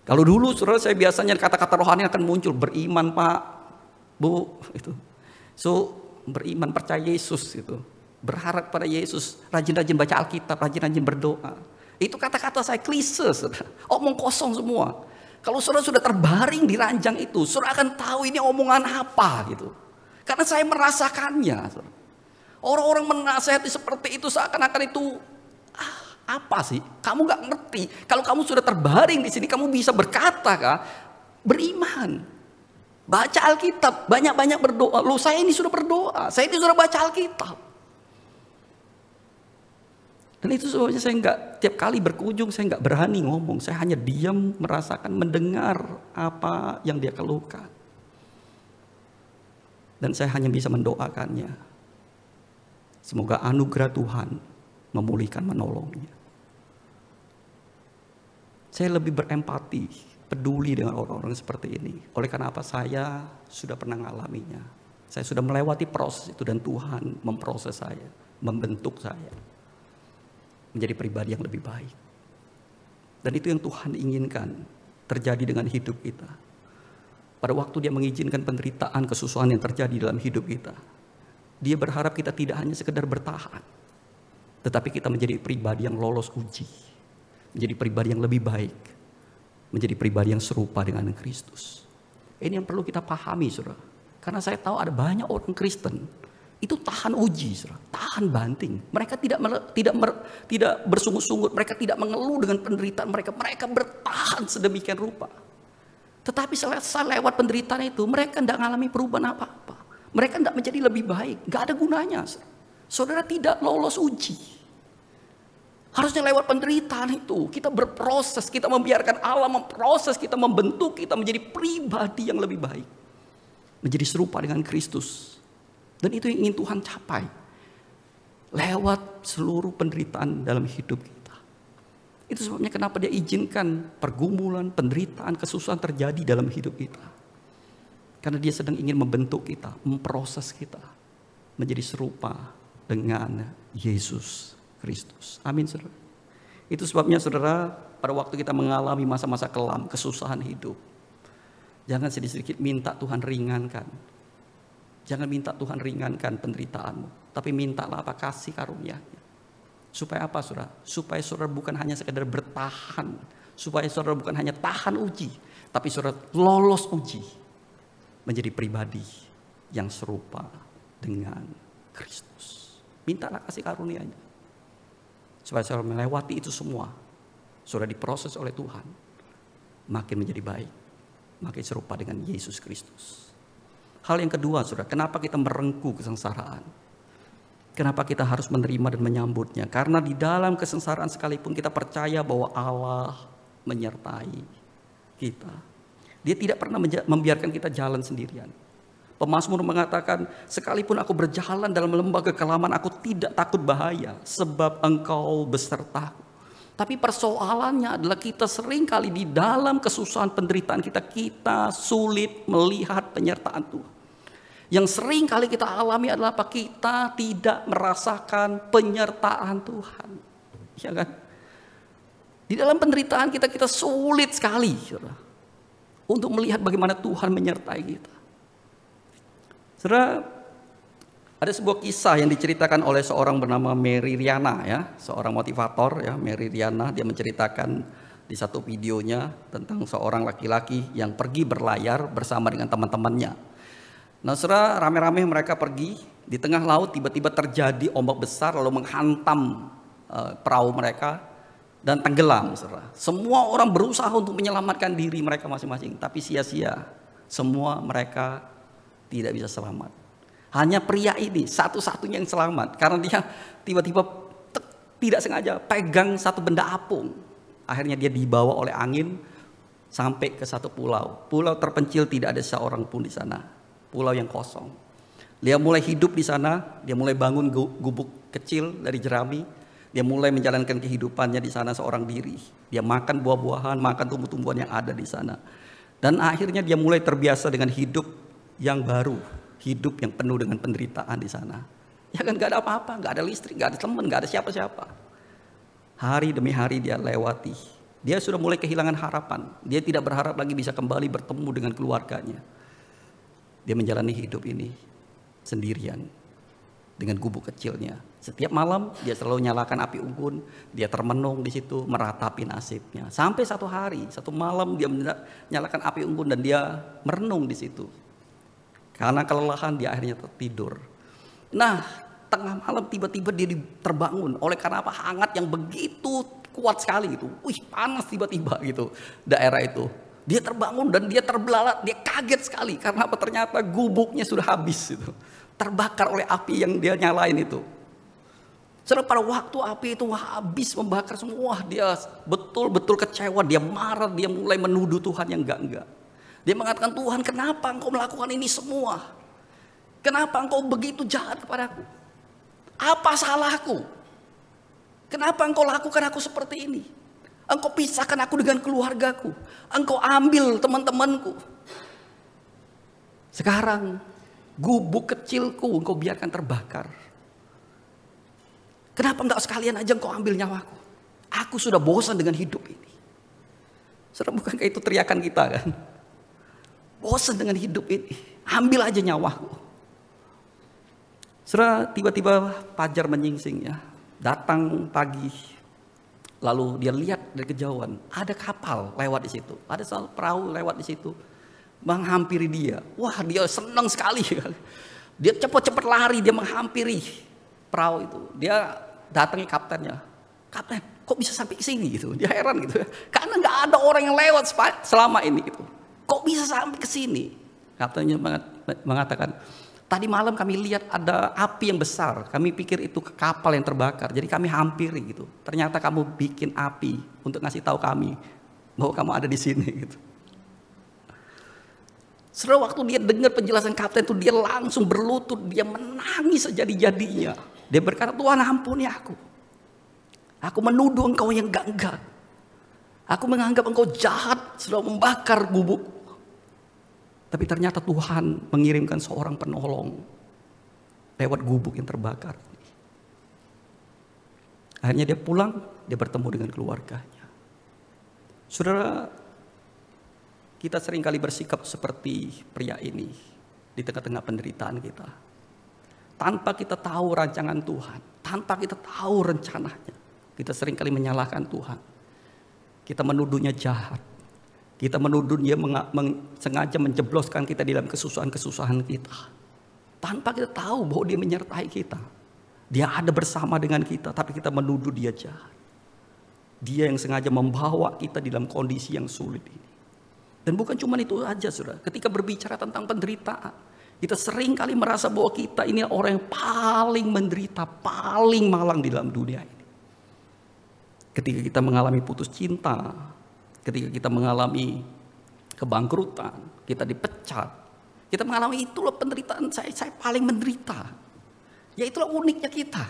Kalau dulu saudara, saya biasanya kata-kata rohani akan muncul, beriman Pak, Bu, itu. So, beriman, percaya Yesus itu. Berharap pada Yesus, rajin-rajin baca Alkitab, rajin-rajin berdoa. Itu kata-kata saya klise, saudara. Omong kosong semua. Kalau saudara sudah terbaring di ranjang itu, saudara akan tahu ini omongan apa gitu. Karena saya merasakannya, saudara. Orang-orang menasihati seperti itu seakan-akan itu apa sih? Kamu nggak ngerti. Kalau kamu sudah terbaring di sini, kamu bisa berkata kah? Beriman. Baca Alkitab, banyak-banyak berdoa. Loh, saya ini sudah berdoa. Saya ini sudah baca Alkitab. Dan itu sebabnya saya nggak, tiap kali berkunjung saya nggak berani ngomong. Saya hanya diam, merasakan, mendengar apa yang dia keluhkan. Dan saya hanya bisa mendoakannya. Semoga anugerah Tuhan memulihkan, menolongnya. Saya lebih berempati, peduli dengan orang-orang seperti ini. Oleh karena apa? Saya sudah pernah mengalaminya. Saya sudah melewati proses itu dan Tuhan memproses saya, membentuk saya menjadi pribadi yang lebih baik. Dan itu yang Tuhan inginkan terjadi dengan hidup kita. Pada waktu Dia mengizinkan penderitaan, kesusahan yang terjadi dalam hidup kita, Dia berharap kita tidak hanya sekedar bertahan, tetapi kita menjadi pribadi yang lolos uji. Menjadi pribadi yang lebih baik. Menjadi pribadi yang serupa dengan Kristus. Ini yang perlu kita pahami, saudara. Karena saya tahu ada banyak orang Kristen itu tahan uji, saudara. Tahan banting. Mereka tidak bersungut-sungut. Mereka tidak mengeluh dengan penderitaan mereka. Mereka bertahan sedemikian rupa. Tetapi selesai lewat penderitaan itu, mereka tidak mengalami perubahan apa-apa. Mereka tidak menjadi lebih baik. Gak ada gunanya, saudara. Saudara tidak lolos uji. Harusnya lewat penderitaan itu kita berproses, kita membiarkan Allah memproses kita, membentuk kita menjadi pribadi yang lebih baik. Menjadi serupa dengan Kristus. Dan itu yang ingin Tuhan capai. Lewat seluruh penderitaan dalam hidup kita. Itu sebabnya kenapa Dia izinkan pergumulan, penderitaan, kesusahan terjadi dalam hidup kita. Karena Dia sedang ingin membentuk kita, memproses kita menjadi serupa dengan Yesus Kristus. Amin, saudara. Itu sebabnya, saudara, pada waktu kita mengalami masa-masa kelam, kesusahan hidup, jangan sedikit-sedikit minta Tuhan ringankan. Jangan minta Tuhan ringankan penderitaanmu, tapi mintalah apa? Kasih karunia-Nya. Supaya apa, saudara? Supaya saudara bukan hanya sekedar bertahan, supaya saudara bukan hanya tahan uji, tapi saudara lolos uji menjadi pribadi yang serupa dengan Kristus. Mintalah kasih karunia-Nya. Supaya saudara melewati itu semua, saudara diproses oleh Tuhan, makin menjadi baik, makin serupa dengan Yesus Kristus. Hal yang kedua, saudara, kenapa kita merengkuh kesengsaraan? Kenapa kita harus menerima dan menyambutnya? Karena di dalam kesengsaraan sekalipun kita percaya bahwa Allah menyertai kita. Dia tidak pernah membiarkan kita jalan sendirian. Pemazmur mengatakan, sekalipun aku berjalan dalam lembah kekelaman, aku tidak takut bahaya, sebab Engkau besertaku. Tapi persoalannya adalah kita sering kali di dalam kesusahan penderitaan kita sulit melihat penyertaan Tuhan. Yang sering kali kita alami adalah apa? Kita tidak merasakan penyertaan Tuhan. Ya kan? Di dalam penderitaan kita sulit sekali saudara, untuk melihat bagaimana Tuhan menyertai kita. Saudara, ada sebuah kisah yang diceritakan oleh seorang bernama Mary Riana, ya, seorang motivator, ya, Mary Riana. Dia menceritakan di satu videonya tentang seorang laki-laki yang pergi berlayar bersama dengan teman-temannya. Nah, saudara, rame-rame mereka pergi di tengah laut, tiba-tiba terjadi ombak besar lalu menghantam perahu mereka dan tenggelam, saudara. Semua orang berusaha untuk menyelamatkan diri mereka masing-masing, tapi sia-sia. Semua mereka tidak bisa selamat. Hanya pria ini satu-satunya yang selamat karena dia tiba-tiba tidak sengaja pegang satu benda apung. Akhirnya dia dibawa oleh angin sampai ke satu pulau. Pulau terpencil, tidak ada seorang pun di sana. Pulau yang kosong. Dia mulai hidup di sana, dia mulai bangun gubuk kecil dari jerami. Dia mulai menjalankan kehidupannya di sana seorang diri. Dia makan buah-buahan, makan tumbuh-tumbuhan yang ada di sana. Dan akhirnya dia mulai terbiasa dengan hidup yang baru, hidup yang penuh dengan penderitaan di sana. Ya kan, gak ada apa-apa, gak ada listrik, gak ada teman, gak ada siapa-siapa. Hari demi hari dia lewati. Dia sudah mulai kehilangan harapan. Dia tidak berharap lagi bisa kembali bertemu dengan keluarganya. Dia menjalani hidup ini sendirian dengan gubuk kecilnya. Setiap malam dia selalu nyalakan api unggun, dia termenung di situ meratapi nasibnya. Sampai satu hari, satu malam dia menyalakan api unggun dan dia merenung di situ. Karena kelelahan dia akhirnya tertidur. Nah, tengah malam tiba-tiba dia terbangun oleh karena apa? Hangat yang begitu kuat sekali gitu. Wih, panas tiba-tiba gitu daerah itu. Dia terbangun dan dia terbelalak, dia kaget sekali karena apa? Ternyata gubuknya sudah habis itu. Terbakar oleh api yang dia nyalain itu. Setelah pada waktu api itu habis membakar semua, dia betul-betul kecewa, dia marah, dia mulai menuduh Tuhan yang enggak. Dia mengatakan, Tuhan, kenapa engkau melakukan ini semua? Kenapa engkau begitu jahat kepadaku? Apa salahku? Kenapa engkau lakukan aku seperti ini? Engkau pisahkan aku dengan keluargaku. Engkau ambil teman-temanku. Sekarang gubuk kecilku engkau biarkan terbakar. Kenapa enggak sekalian aja engkau ambil nyawaku? Aku sudah bosan dengan hidup ini. Saudara, bukankah itu teriakan kita kan? Bosan dengan hidup ini. Ambil aja nyawaku. Saudara, tiba-tiba fajar menyingsing, ya. Datang pagi. Lalu dia lihat dari kejauhan, ada kapal lewat di situ, ada satu perahu lewat di situ, menghampiri dia. Wah, dia senang sekali. Dia cepat-cepat lari, dia menghampiri perahu itu. Dia datangi kaptennya, kapten, kok bisa sampai ke sini gitu? Dia heran gitu, karena nggak ada orang yang lewat selama ini gitu. Kok bisa sampai ke sini? Kaptennya mengatakan, tadi malam kami lihat ada api yang besar. Kami pikir itu kapal yang terbakar. Jadi kami hampiri gitu. Ternyata kamu bikin api untuk ngasih tahu kami bahwa kamu ada di sini gitu. Setelah waktu dia dengar penjelasan kapten itu, dia langsung berlutut, dia menangis sejadi-jadinya. Dia berkata, Tuhan, ampuni aku. Aku menuduh engkau yang enggak. Aku menganggap engkau jahat sudah membakar gubuk. Tapi ternyata Tuhan mengirimkan seorang penolong lewat gubuk yang terbakar. Akhirnya dia pulang, dia bertemu dengan keluarganya. Saudara, kita seringkali bersikap seperti pria ini di tengah-tengah penderitaan kita. Tanpa kita tahu rancangan Tuhan, tanpa kita tahu rencananya, kita seringkali menyalahkan Tuhan. Kita menuduhnya jahat. Kita menuduh dia sengaja menjebloskan kita di dalam kesusahan-kesusahan kita. Tanpa kita tahu bahwa dia menyertai kita. Dia ada bersama dengan kita, tapi kita menuduh dia jahat. Dia yang sengaja membawa kita di dalam kondisi yang sulit ini. Dan bukan cuma itu aja, saudara. Ketika berbicara tentang penderitaan, kita sering kali merasa bahwa kita ini orang yang paling menderita, paling malang di dalam dunia ini. Ketika kita mengalami putus cinta, ketika kita mengalami kebangkrutan, kita dipecat, kita mengalami itulah penderitaan saya paling menderita. Ya itulah uniknya kita.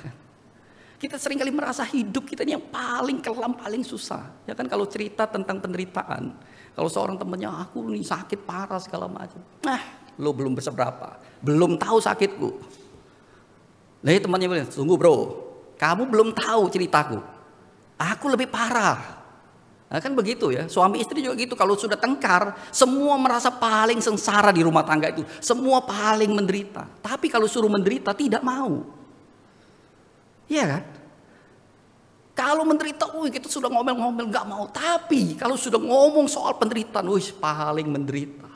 Kita seringkali merasa hidup kita ini yang paling kelam, paling susah. Ya kan, kalau cerita tentang penderitaan, kalau seorang temannya, aku nih sakit parah segala macam. Nah, lo belum berseberapa, belum tahu sakitku. Nah temannya bilang, tunggu bro, kamu belum tahu ceritaku, aku lebih parah. Nah, kan begitu ya, suami istri juga gitu. Kalau sudah tengkar, semua merasa paling sengsara di rumah tangga itu, semua paling menderita. Tapi kalau suruh menderita tidak mau, iya kan? Kalau menderita, kita sudah ngomel-ngomel nggak mau. Tapi kalau sudah ngomong soal penderitaan, paling menderita.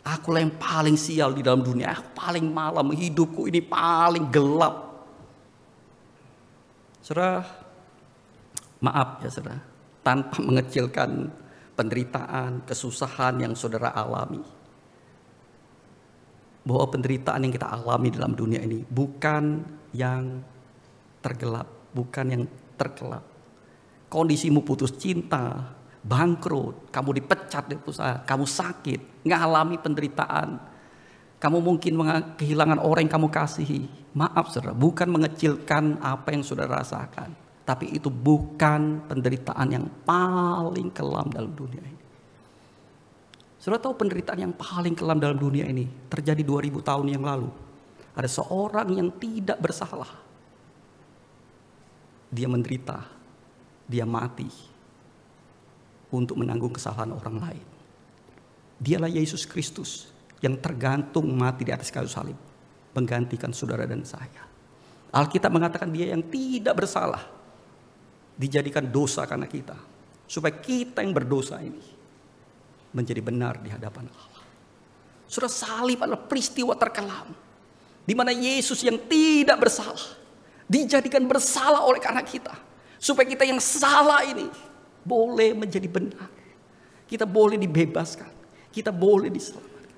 Aku yang paling sial di dalam dunia, aku paling malam, hidupku ini paling gelap. Saudara, maaf ya saudara, tanpa mengecilkan penderitaan, kesusahan yang saudara alami. Bahwa penderitaan yang kita alami dalam dunia ini bukan yang tergelap, bukan yang terkelap. Kondisimu putus cinta, bangkrut, kamu dipecat dari perusahaan, kamu sakit, ngalami penderitaan, kamu mungkin kehilangan orang yang kamu kasihi. Maaf saudara, bukan mengecilkan apa yang saudara rasakan, tapi itu bukan penderitaan yang paling kelam dalam dunia ini. Saudara tahu penderitaan yang paling kelam dalam dunia ini terjadi 2000 tahun yang lalu. Ada seorang yang tidak bersalah, dia menderita, dia mati untuk menanggung kesalahan orang lain. Dialah Yesus Kristus yang tergantung mati di atas kayu salib, menggantikan saudara dan saya. Alkitab mengatakan dia yang tidak bersalah dijadikan dosa karena kita, supaya kita yang berdosa ini menjadi benar di hadapan Allah. Saudara, salib adalah peristiwa terkelam di mana Yesus yang tidak bersalah dijadikan bersalah oleh karena kita, supaya kita yang salah ini boleh menjadi benar. Kita boleh dibebaskan, kita boleh diselamatkan.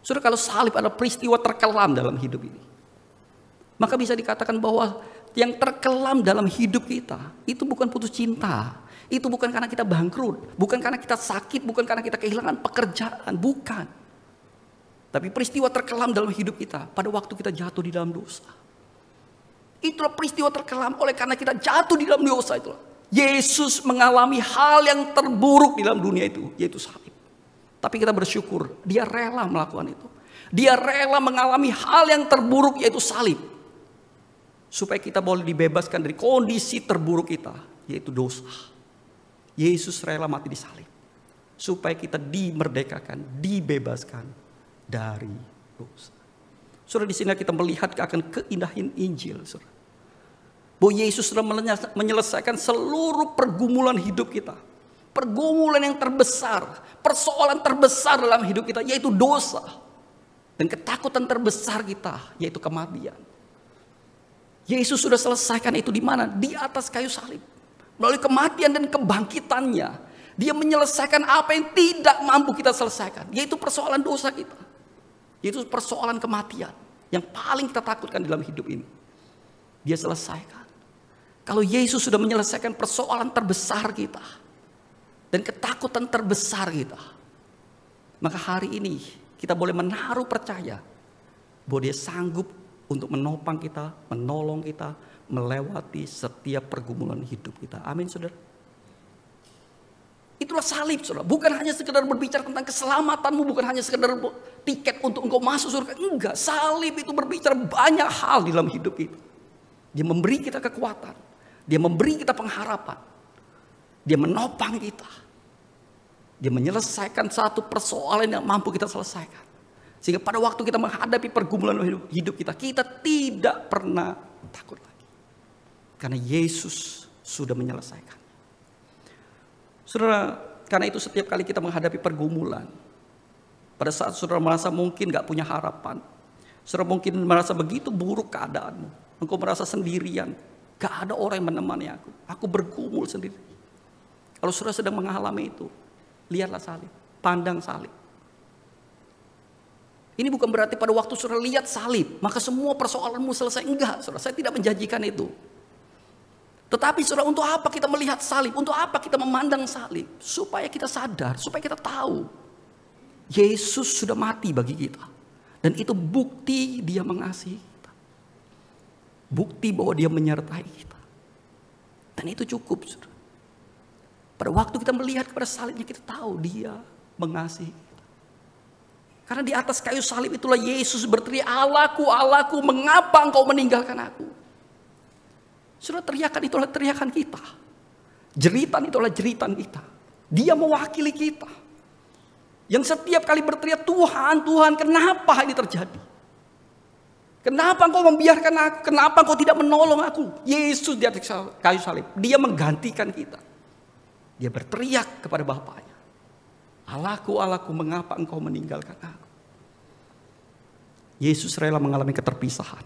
Saudara, kalau salib adalah peristiwa terkelam dalam hidup ini, maka bisa dikatakan bahwa yang terkelam dalam hidup kita itu bukan putus cinta, itu bukan karena kita bangkrut, bukan karena kita sakit, bukan karena kita kehilangan pekerjaan, bukan. Tapi peristiwa terkelam dalam hidup kita pada waktu kita jatuh di dalam dosa. Itulah peristiwa terkelam oleh karena kita jatuh di dalam dosa itulah. Yesus mengalami hal yang terburuk di dalam dunia itu, yaitu salib. Tapi kita bersyukur, dia rela melakukan itu. Dia rela mengalami hal yang terburuk, yaitu salib. Supaya kita boleh dibebaskan dari kondisi terburuk kita, yaitu dosa. Yesus rela mati di salib. Supaya kita dimerdekakan, dibebaskan dari dosa. Saudara, di sini kita melihat akan keindahan Injil, saudara. Bahwa Yesus sudah menyelesaikan seluruh pergumulan hidup kita. Pergumulan yang terbesar, persoalan terbesar dalam hidup kita, yaitu dosa. Dan ketakutan terbesar kita, yaitu kematian. Yesus sudah selesaikan itu di mana? Di atas kayu salib. Melalui kematian dan kebangkitannya, dia menyelesaikan apa yang tidak mampu kita selesaikan, yaitu persoalan dosa kita. Yaitu persoalan kematian yang paling kita takutkan dalam hidup ini. Dia selesaikan. Kalau Yesus sudah menyelesaikan persoalan terbesar kita dan ketakutan terbesar kita, maka hari ini kita boleh menaruh percaya bahwa dia sanggup untuk menopang kita, menolong kita, melewati setiap pergumulan hidup kita. Amin, saudara. Itulah salib, saudara. Bukan hanya sekedar berbicara tentang keselamatanmu, bukan hanya sekedar tiket untuk engkau masuk surga. Enggak, salib itu berbicara banyak hal di dalam hidup kita. Dia memberi kita kekuatan. Dia memberi kita pengharapan. Dia menopang kita. Dia menyelesaikan satu persoalan yang mampu kita selesaikan. Sehingga pada waktu kita menghadapi pergumulan hidup kita, kita tidak pernah takut lagi. Karena Yesus sudah menyelesaikan. Saudara, karena itu setiap kali kita menghadapi pergumulan, pada saat saudara merasa mungkin gak punya harapan, saudara mungkin merasa begitu buruk keadaanmu, engkau merasa sendirian, gak ada orang yang menemani aku bergumul sendiri. Kalau saudara sedang mengalami itu, lihatlah salib, pandang salib. Ini bukan berarti pada waktu saudara lihat salib, maka semua persoalanmu selesai. Enggak, saudara, saya tidak menjanjikan itu. Tetapi saudara, untuk apa kita melihat salib? Untuk apa kita memandang salib? Supaya kita sadar, supaya kita tahu Yesus sudah mati bagi kita. Dan itu bukti dia mengasihi kita. Bukti bahwa dia menyertai kita. Dan itu cukup, saudara. Pada waktu kita melihat kepada salibnya, kita tahu dia mengasihi kita. Karena di atas kayu salib itulah Yesus berteriak, Allahku, Allahku, mengapa engkau meninggalkan aku? Saudara, teriakan itulah teriakan kita. Jeritan itulah jeritan kita. Dia mewakili kita. Yang setiap kali berteriak, Tuhan, Tuhan, kenapa ini terjadi? Kenapa engkau membiarkan aku? Kenapa engkau tidak menolong aku? Yesus di atas kayu salib, dia menggantikan kita. Dia berteriak kepada Bapaknya. Allahku, Allahku, mengapa engkau meninggalkan aku? Yesus rela mengalami keterpisahan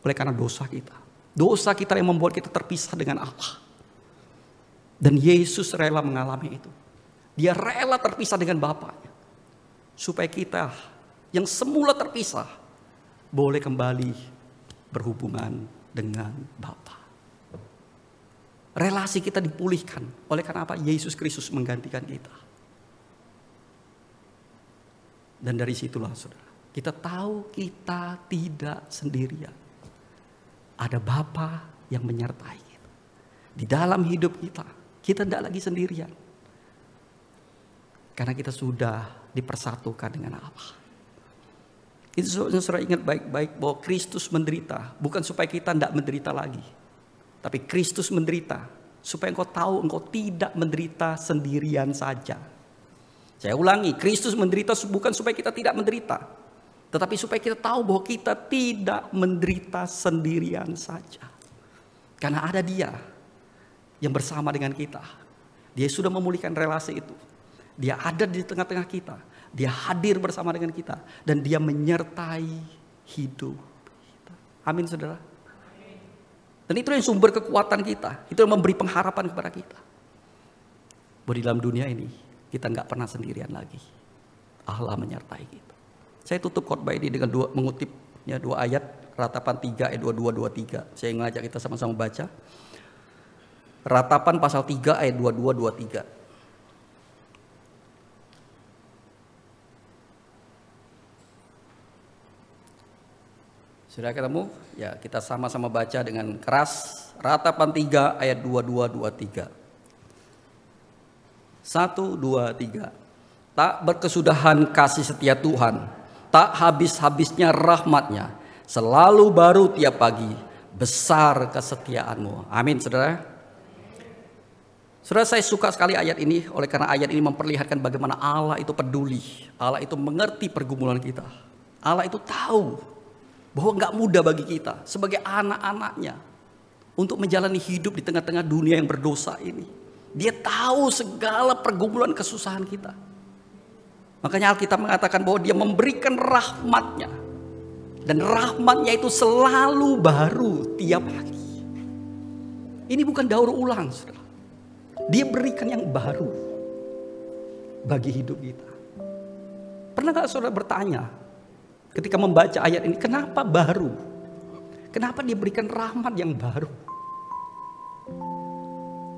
oleh karena dosa kita. Dosa kita yang membuat kita terpisah dengan Allah. Dan Yesus rela mengalami itu. Dia rela terpisah dengan Bapaknya. Supaya kita yang semula terpisah boleh kembali berhubungan dengan Bapa. Relasi kita dipulihkan oleh karena apa? Yesus Kristus menggantikan kita. Dan dari situlah saudara, kita tahu kita tidak sendirian. Ada Bapa yang menyertai kita. Di dalam hidup kita, kita tidak lagi sendirian. Karena kita sudah dipersatukan dengan Allah. Itu saudara ingat baik-baik bahwa Kristus menderita. Bukan supaya kita tidak menderita lagi. Tapi Kristus menderita supaya engkau tahu engkau tidak menderita sendirian saja. Saya ulangi, Kristus menderita bukan supaya kita tidak menderita. Tetapi supaya kita tahu bahwa kita tidak menderita sendirian saja. Karena ada Dia yang bersama dengan kita. Dia sudah memulihkan relasi itu. Dia ada di tengah-tengah kita. Dia hadir bersama dengan kita. Dan Dia menyertai hidup kita. Amin saudara. Dan itu yang sumber kekuatan kita. Itu yang memberi pengharapan kepada kita. Bahwa di dalam dunia ini kita nggak pernah sendirian lagi. Allah menyertai kita. Saya tutup khotbah ini dengan mengutipnya dua ayat. Ratapan 3 ayat 22-23. Saya ngajak kita sama-sama baca. Ratapan pasal 3 ayat 22-23. Sudah ketemu? Ya, kita sama-sama baca dengan keras. Ratapan 3 ayat 22-23. 1, 2, 3. Tak berkesudahan kasih setia Tuhan, tak habis-habisnya rahmat-Nya, selalu baru tiap pagi, besar kesetiaan-Mu. Amin saudara. Saudara, saya suka sekali ayat ini oleh karena ayat ini memperlihatkan bagaimana Allah itu peduli. Allah itu mengerti pergumulan kita. Allah itu tahu bahwa gak mudah bagi kita sebagai anak-anaknya untuk menjalani hidup di tengah-tengah dunia yang berdosa ini. Dia tahu segala pergumulan kesusahan kita. Makanya Alkitab mengatakan bahwa Dia memberikan rahmat-Nya. Dan rahmat-Nya itu selalu baru tiap hari. Ini bukan daur ulang, saudara. Dia berikan yang baru bagi hidup kita. Pernah gak saudara bertanya ketika membaca ayat ini, kenapa baru? Kenapa Dia berikan rahmat yang baru?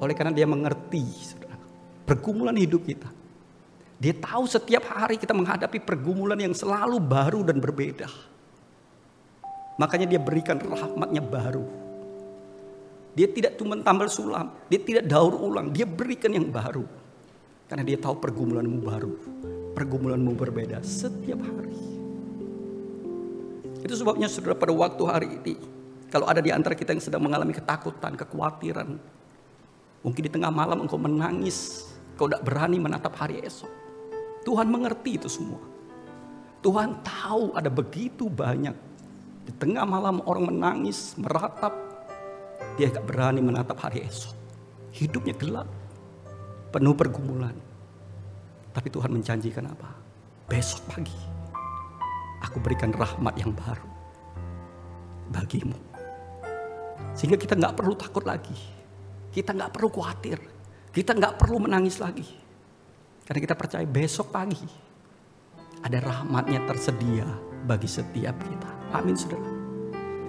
Oleh karena Dia mengerti saudara, pergumulan hidup kita. Dia tahu setiap hari kita menghadapi pergumulan yang selalu baru dan berbeda. Makanya Dia berikan rahmat-Nya baru. Dia tidak cuma tambal sulam, Dia tidak daur ulang, Dia berikan yang baru. Karena Dia tahu pergumulanmu baru, pergumulanmu berbeda setiap hari. Itu sebabnya saudara, pada waktu hari ini, kalau ada di antara kita yang sedang mengalami ketakutan, kekhawatiran, mungkin di tengah malam engkau menangis, engkau tidak berani menatap hari esok. Tuhan mengerti itu semua. Tuhan tahu ada begitu banyak di tengah malam orang menangis, meratap. Dia gak berani menatap hari esok. Hidupnya gelap, penuh pergumulan. Tapi Tuhan menjanjikan apa? Besok pagi aku berikan rahmat yang baru bagimu. Sehingga kita gak perlu takut lagi. Kita gak perlu khawatir. Kita gak perlu menangis lagi. Karena kita percaya besok pagi ada rahmat-Nya tersedia bagi setiap kita. Amin saudara.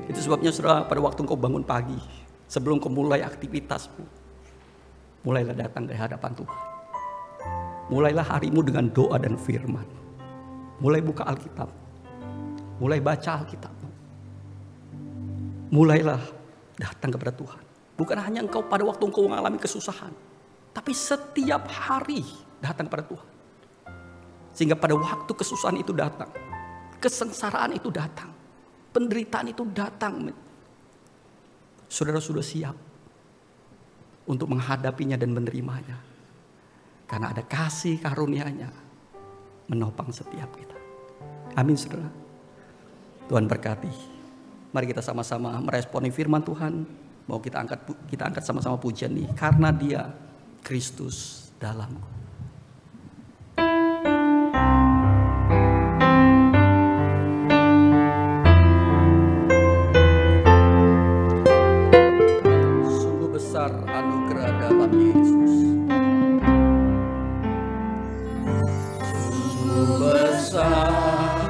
Itu sebabnya saudara, pada waktu engkau bangun pagi, sebelum kau mulai aktivitasmu, mulailah datang ke hadapan Tuhan. Mulailah harimu dengan doa dan firman. Mulai buka Alkitab. Mulai baca Alkitab. Mulailah datang kepada Tuhan. Bukan hanya engkau pada waktu engkau mengalami kesusahan, tapi setiap hari datang kepada Tuhan. Sehingga pada waktu kesusahan itu datang, kesengsaraan itu datang, penderitaan itu datang, saudara sudah siap untuk menghadapinya dan menerimanya. Karena ada kasih karunia-Nya menopang setiap kita. Amin saudara. Tuhan berkati. Mari kita sama-sama meresponi firman Tuhan. Mau kita angkat sama-sama pujian nih. Karena Dia Kristus dalamku. Sungguh besar anugerah dalam Yesus. Sungguh besar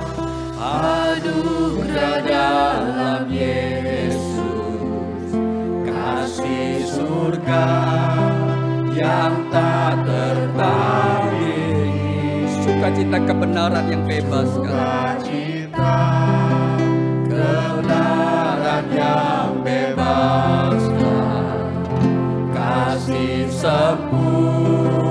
anugerah dalam Yesus. Kasih surga yang tak tertandingi, sukacita kebenaran yang bebaskan, sukacita kebenaran yang bebaskan, kasih sempurna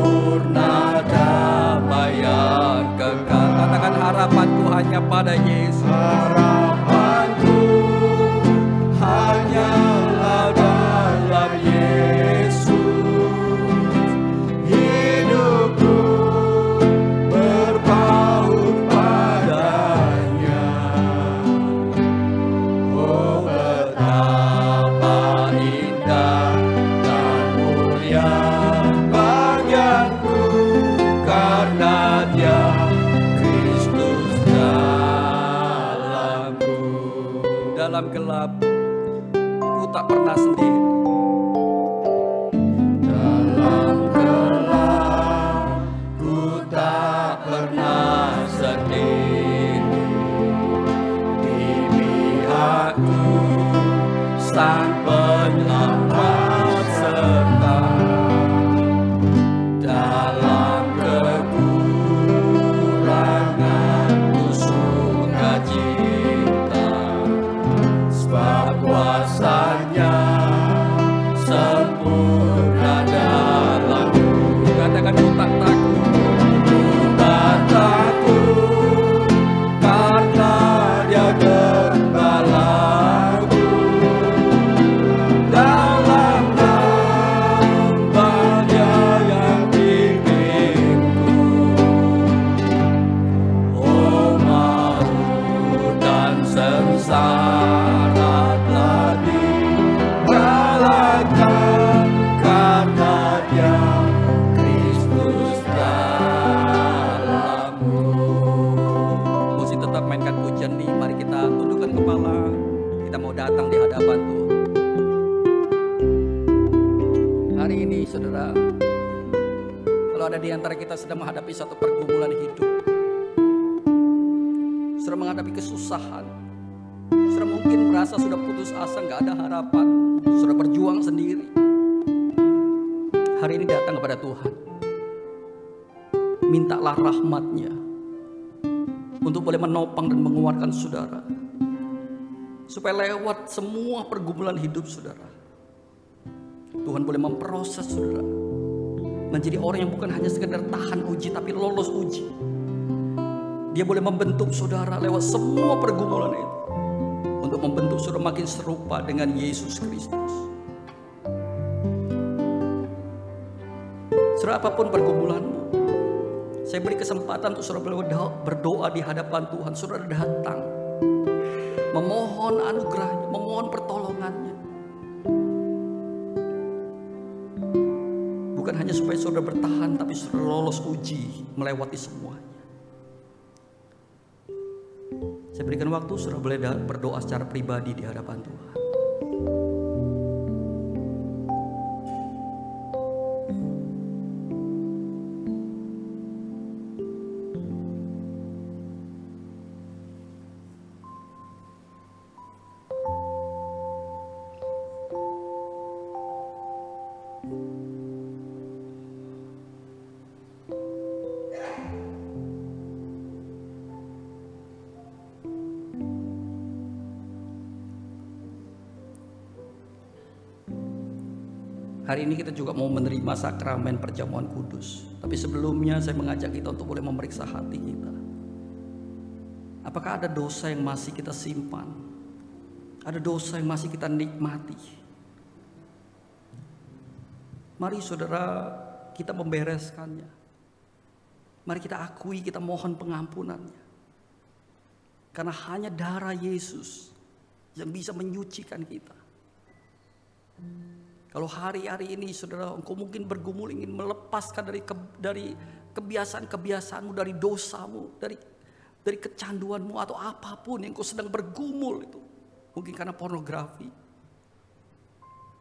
damai yang kekal. Katakan harapanku hanya pada Yesus. Harapanku hanyalah dalam Yesus. Hidupku berpaut padanya. Oh betapa indah dan mulia bagianku, karena Dia Kristus dalamku. Dalam gelap ku tak pernah sendiri. Dalam gelap ku tak pernah sendiri. Di pihakku Sang Penyelamat serta dalam kekuranganku sukacita, sebab kuasa-Nya sempurna dalamku. Katakan ku tak takut, ku tak takut, karena Dia gembalaku. Dalam hamba-Nya yang pimpinku. Oh maut dan sengsara telah dikalahkan, karena Dia Kristus dalammu. Mesti tetap mainkan pujian nih. Mari kita tundukkan kepala. Kita mau datang di hadapan Tuhan. Hari ini saudara, kalau ada di antara kita sedang menghadapi satu pergumulan hidup, sudah menghadapi kesusahan, sudah mungkin merasa sudah putus asa, gak ada harapan, sudah berjuang sendiri. Hari ini datang kepada Tuhan. Mintalah rahmat-Nya untuk boleh menopang dan menguatkan saudara, supaya lewat semua pergumulan hidup saudara, Tuhan boleh memproses saudara menjadi orang yang bukan hanya sekedar tahan uji, tapi lolos uji. Dia boleh membentuk saudara lewat semua pergumulan itu, untuk membentuk saudara makin serupa dengan Yesus Kristus. Saudara, apapun pergumulanmu, saya beri kesempatan untuk saudara berdoa di hadapan Tuhan. Saudara datang memohon anugerah-Nya, memohon pertolongan-Nya. Bukan hanya supaya saudara bertahan, tapi saudara lolos uji, melewati semuanya. Saya berikan waktu, saudara boleh berdoa secara pribadi di hadapan Tuhan. Hari ini kita juga mau menerima sakramen perjamuan kudus. Tapi sebelumnya saya mengajak kita untuk boleh memeriksa hati kita. Apakah ada dosa yang masih kita simpan? Ada dosa yang masih kita nikmati? Mari saudara, kita membereskannya. Mari kita akui, kita mohon pengampunannya. Karena hanya darah Yesus yang bisa menyucikan kita. Kalau hari-hari ini saudara, engkau mungkin bergumul ingin melepaskan dari kebiasaan-kebiasaanmu, dari dosamu, dari kecanduanmu atau apapun yang engkau sedang bergumul itu. Mungkin karena pornografi,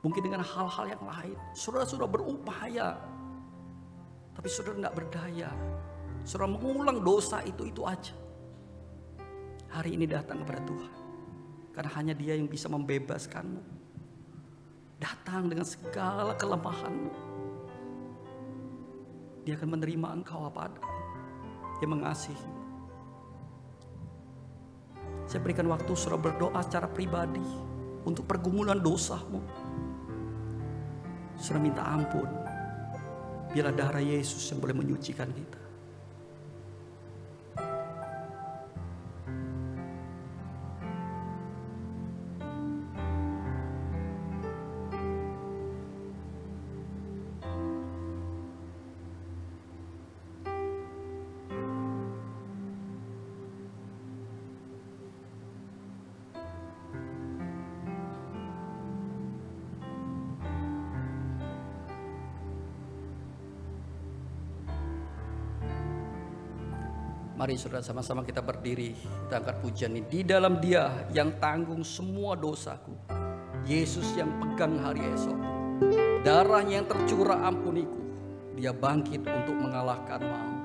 mungkin dengan hal-hal yang lain. Saudara sudah berupaya, tapi saudara tidak berdaya. Saudara mengulang dosa itu aja. Hari ini datang kepada Tuhan, karena hanya Dia yang bisa membebaskanmu. Datang dengan segala kelemahanmu. Dia akan menerima engkau apa adanya. Dia mengasihi. Saya berikan waktu saudara berdoa secara pribadi untuk pergumulan dosamu. Saudara minta ampun. Biarlah darah Yesus yang boleh menyucikan kita. Mari saudara sama-sama kita berdiri, kita angkat pujian ini. Di dalam Dia yang tanggung semua dosaku, Yesus yang pegang hari esok, darahnya yang tercurah ampuniku, Dia bangkit untuk mengalahkan maut.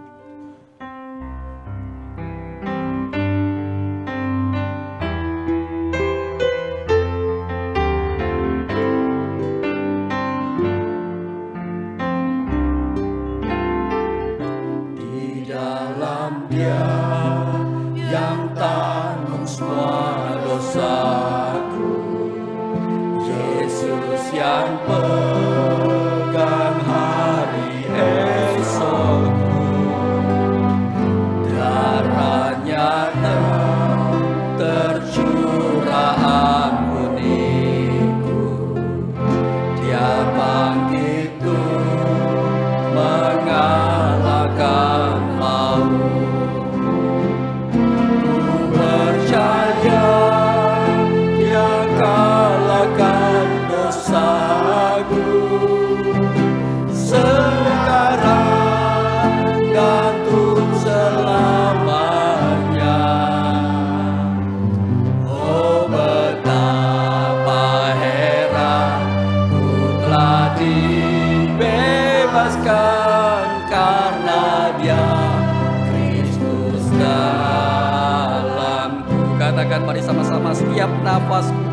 Mari sama-sama setiap nafasku,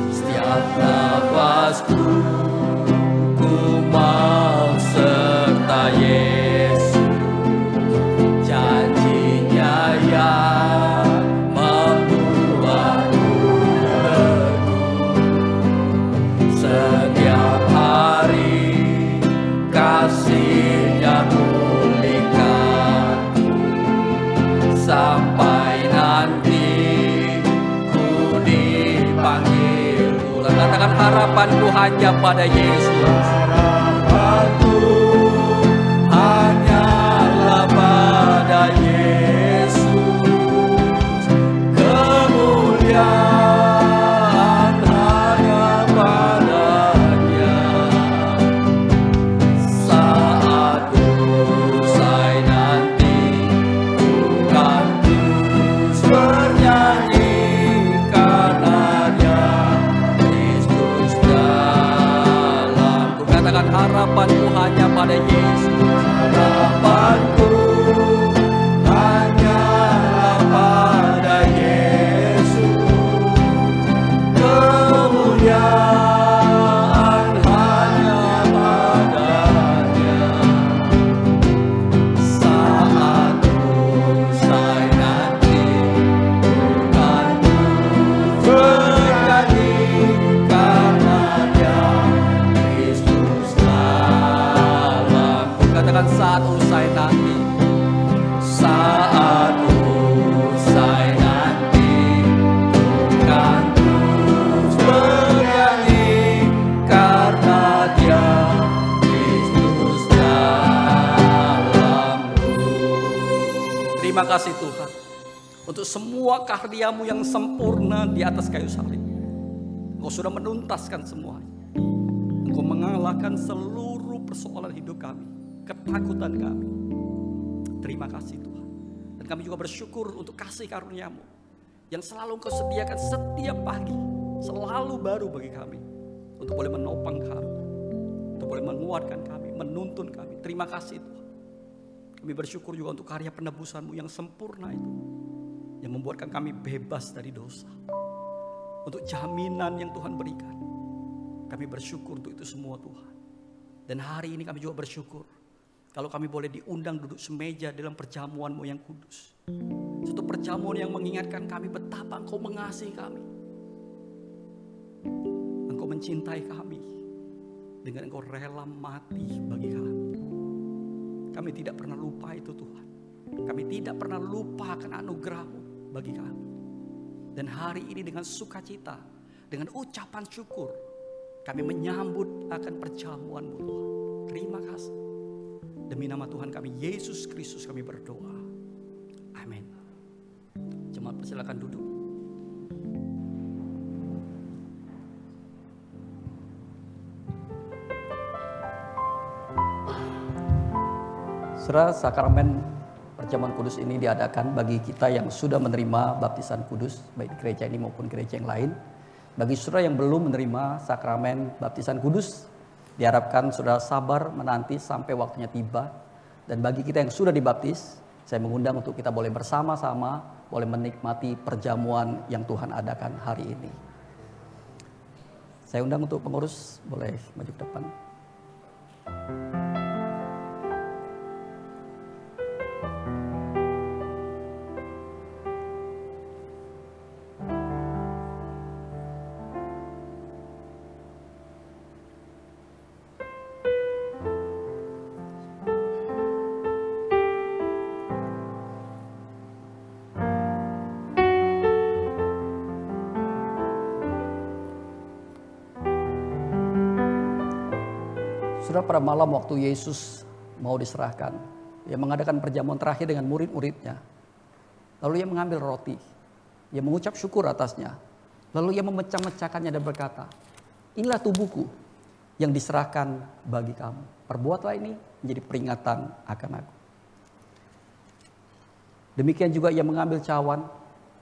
setiap nafasku, ku mau serta Yesus. Janjinya yang membuatku teguh. Setiap hari kasih-Nya sampai nanti ku dipanggil pulang. Katakan harapanku hanya pada Yesus. Harapanku hanyalah pada Yesus. Kemuliaan hanya padanya. Saat usai nanti bernyanyi karena Dia Kristus dalamku. Katakan harapanku hanya pada Yesus. Harapanku hanyalah pada Yesus. Kemuliaan hanya padanya. Saat usai nanti bernyanyi Terima kasih Tuhan untuk semua karya-Mu yang sempurna di atas kayu salib. Engkau sudah menuntaskan semuanya. Engkau mengalahkan seluruh persoalan hidup kami, ketakutan kami. Terima kasih Tuhan. Dan kami juga bersyukur untuk kasih karunia-Mu yang selalu Engkau sediakan setiap pagi, selalu baru bagi kami, untuk boleh menopang kami, untuk boleh menguatkan kami, menuntun kami. Terima kasih Tuhan. Kami bersyukur juga untuk karya penebusan-Mu yang sempurna itu, yang membuatkan kami bebas dari dosa. Untuk jaminan yang Tuhan berikan, kami bersyukur untuk itu semua Tuhan. Dan hari ini kami juga bersyukur kalau kami boleh diundang duduk semeja dalam perjamuan-Mu yang kudus. Suatu perjamuan yang mengingatkan kami betapa Engkau mengasihi kami. Engkau mencintai kami dengan Engkau rela mati bagi kami. Kami tidak pernah lupa itu Tuhan. Kami tidak pernah lupa akan anugerah-Mu bagi kami. Dan hari ini dengan sukacita, dengan ucapan syukur, kami menyambut akan perjamuan-Mu Tuhan. Terima kasih. Demi nama Tuhan kami Yesus Kristus kami berdoa. Amin. Jemaat persilakan duduk. Saudara, sakramen perjamuan kudus ini diadakan bagi kita yang sudah menerima baptisan kudus, baik di gereja ini maupun gereja yang lain. Bagi saudara yang belum menerima sakramen baptisan kudus, diharapkan saudara sabar menanti sampai waktunya tiba. Dan bagi kita yang sudah dibaptis, saya mengundang untuk kita boleh bersama-sama, boleh menikmati perjamuan yang Tuhan adakan hari ini. Saya undang untuk pengurus, boleh maju ke depan. Sudah pada malam waktu Yesus mau diserahkan, Ia mengadakan perjamuan terakhir dengan murid-muridnya. Lalu Ia mengambil roti, Ia mengucap syukur atasnya. Lalu Ia memecah-mecahkannya dan berkata, inilah tubuhku yang diserahkan bagi kamu. Perbuatlah ini menjadi peringatan akan aku. Demikian juga Ia mengambil cawan,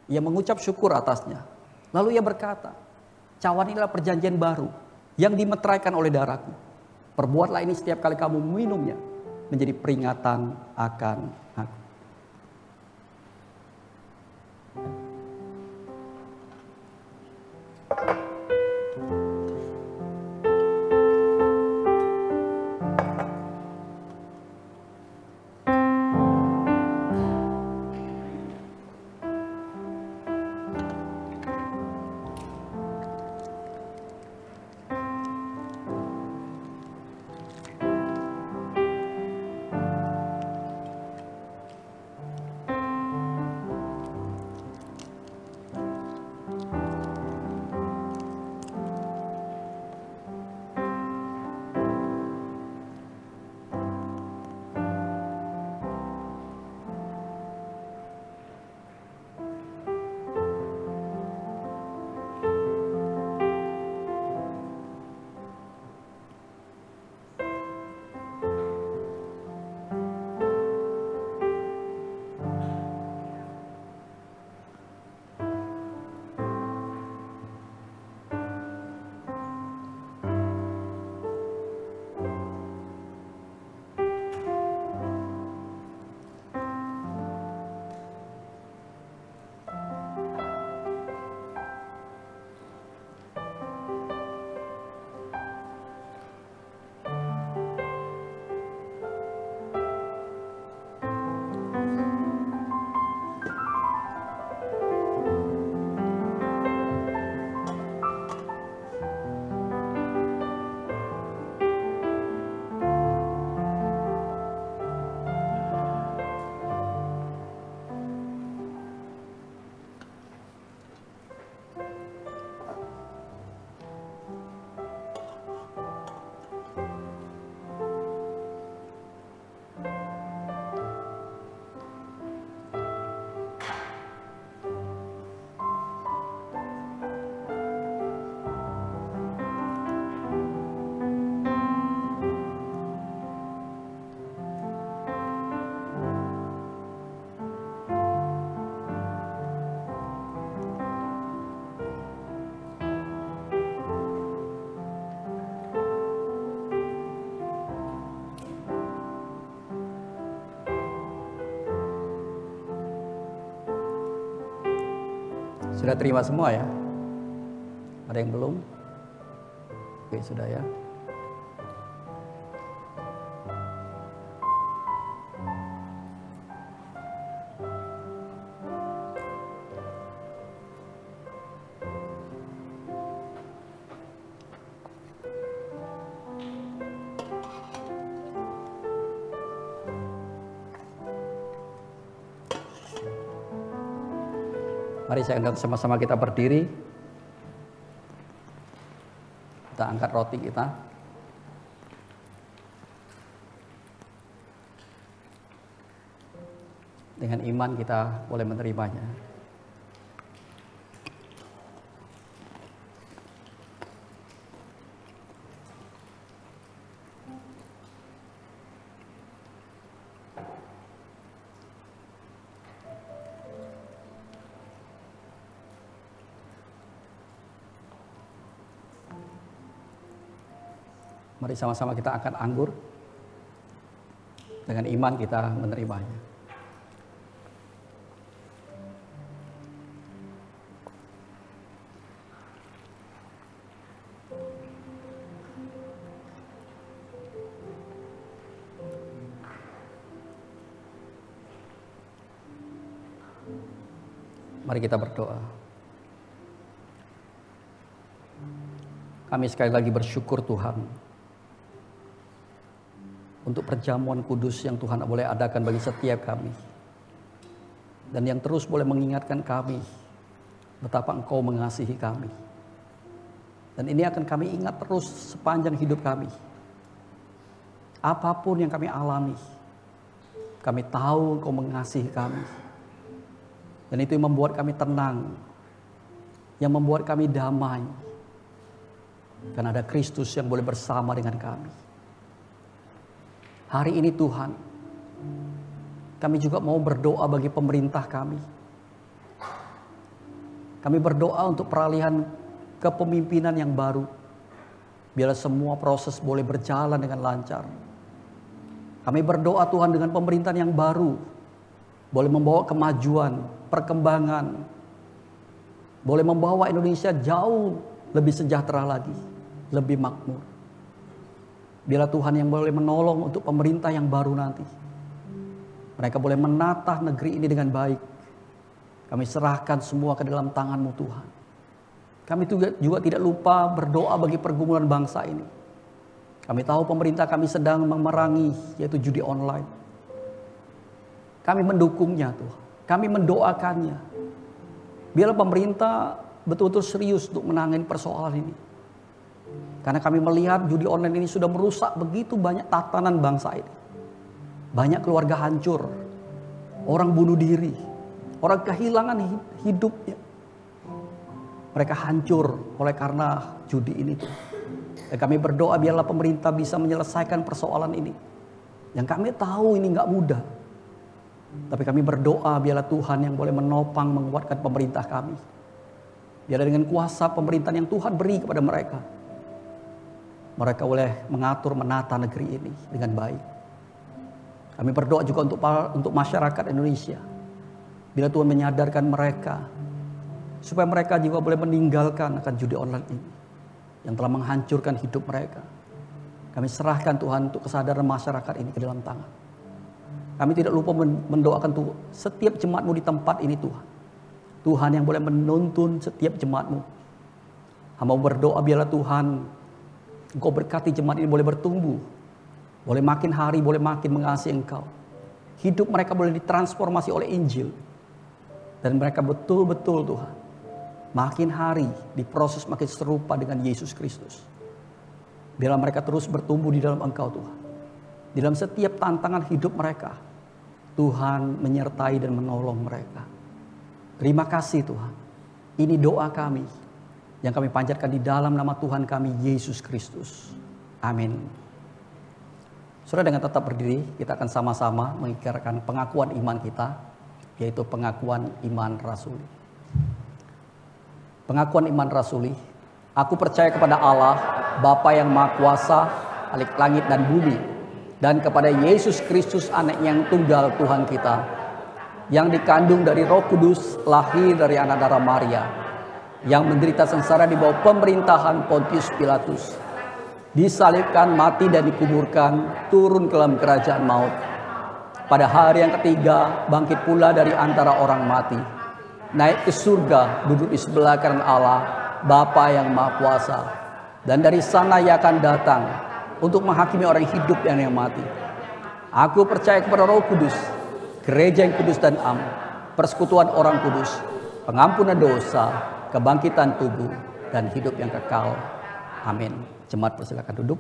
Ia mengucap syukur atasnya. Lalu Ia berkata, cawan inilah perjanjian baru yang dimeteraikan oleh darahku. Perbuatlah ini setiap kali kamu minumnya menjadi peringatan akan aku. Sudah terima semua ya? Ada yang belum? Oke, sudah ya. Mari saya undang sama-sama kita berdiri. Kita angkat roti kita. Dengan iman kita boleh menerimanya. Mari sama-sama kita angkat anggur. Dengan iman kita menerimanya. Mari kita berdoa. Kami sekali lagi bersyukur Tuhan untuk perjamuan kudus yang Tuhan boleh adakan bagi setiap kami. Dan yang terus boleh mengingatkan kami betapa Engkau mengasihi kami. Dan ini akan kami ingat terus sepanjang hidup kami. Apapun yang kami alami, kami tahu Engkau mengasihi kami. Dan itu yang membuat kami tenang, yang membuat kami damai. Karena ada Kristus yang boleh bersama dengan kami. Hari ini Tuhan, kami juga mau berdoa bagi pemerintah kami. Kami berdoa untuk peralihan kepemimpinan yang baru. Biarlah semua proses boleh berjalan dengan lancar. Kami berdoa Tuhan dengan pemerintahan yang baru. Boleh membawa kemajuan, perkembangan. Boleh membawa Indonesia jauh lebih sejahtera lagi, lebih makmur. Biarlah Tuhan yang boleh menolong untuk pemerintah yang baru nanti. Mereka boleh menatah negeri ini dengan baik. Kami serahkan semua ke dalam tangan-Mu Tuhan. Kami juga tidak lupa berdoa bagi pergumulan bangsa ini. Kami tahu pemerintah kami sedang memerangi, yaitu judi online. Kami mendukungnya Tuhan. Kami mendoakannya. Biarlah pemerintah betul-betul serius untuk menangani persoalan ini. Karena kami melihat judi online ini sudah merusak begitu banyak tatanan bangsa ini. Banyak keluarga hancur. Orang bunuh diri. Orang kehilangan hidupnya. Mereka hancur oleh karena judi ini. Dan kami berdoa biarlah pemerintah bisa menyelesaikan persoalan ini. Yang kami tahu ini gak mudah. Tapi kami berdoa biarlah Tuhan yang boleh menopang menguatkan pemerintah kami. Biarlah dengan kuasa pemerintahan yang Tuhan beri kepada mereka. Mereka boleh mengatur, menata negeri ini dengan baik. Kami berdoa juga untuk masyarakat Indonesia. Bila Tuhan menyadarkan mereka, supaya mereka juga boleh meninggalkan akan judi online ini, yang telah menghancurkan hidup mereka. Kami serahkan Tuhan untuk kesadaran masyarakat ini ke dalam tangan. Kami tidak lupa mendoakan Tuhan, setiap jemaat-Mu di tempat ini Tuhan. Tuhan yang boleh menuntun setiap jemaat-Mu. Hamba berdoa biarlah Tuhan, Engkau berkati jemaat ini boleh bertumbuh. Boleh makin hari, boleh makin mengasihi Engkau. Hidup mereka boleh ditransformasi oleh Injil. Dan mereka betul-betul Tuhan, makin hari diproses makin serupa dengan Yesus Kristus. Biarlah mereka terus bertumbuh di dalam Engkau Tuhan. Di dalam setiap tantangan hidup mereka, Tuhan menyertai dan menolong mereka. Terima kasih Tuhan. Ini doa kami yang kami panjatkan di dalam nama Tuhan kami, Yesus Kristus. Amin. Saudara, dengan tetap berdiri, kita akan sama-sama mengikrarkan pengakuan iman kita, yaitu pengakuan iman rasuli. Pengakuan iman rasuli. Aku percaya kepada Allah, Bapa yang Maha Kuasa, Khalik langit dan bumi, dan kepada Yesus Kristus, Anak yang tunggal Tuhan kita, yang dikandung dari Roh Kudus, lahir dari anak darah Maria, yang menderita sengsara di bawah pemerintahan Pontius Pilatus, disalibkan, mati dan dikuburkan, turun ke dalam kerajaan maut. Pada hari yang ketiga bangkit pula dari antara orang mati, naik ke surga, duduk di sebelah kanan Allah, Bapa yang Maha Kuasa. Dan dari sana Ia akan datang untuk menghakimi orang hidup dan yang mati. Aku percaya kepada Roh Kudus, gereja yang kudus dan am, persekutuan orang kudus, pengampunan dosa, kebangkitan tubuh, dan hidup yang kekal. Amin. Jemaat persilakan duduk.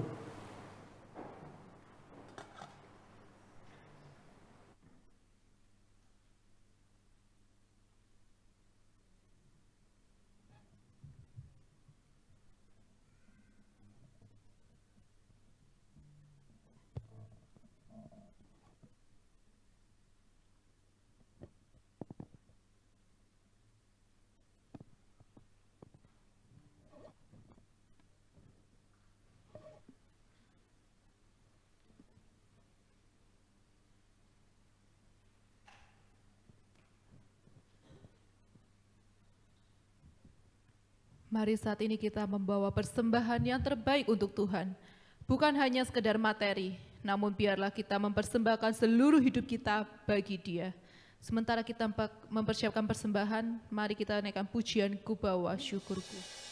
Mari saat ini kita membawa persembahan yang terbaik untuk Tuhan. Bukan hanya sekedar materi, namun biarlah kita mempersembahkan seluruh hidup kita bagi Dia. Sementara kita mempersiapkan persembahan, mari kita naikkan pujian Ku Bawa Syukurku.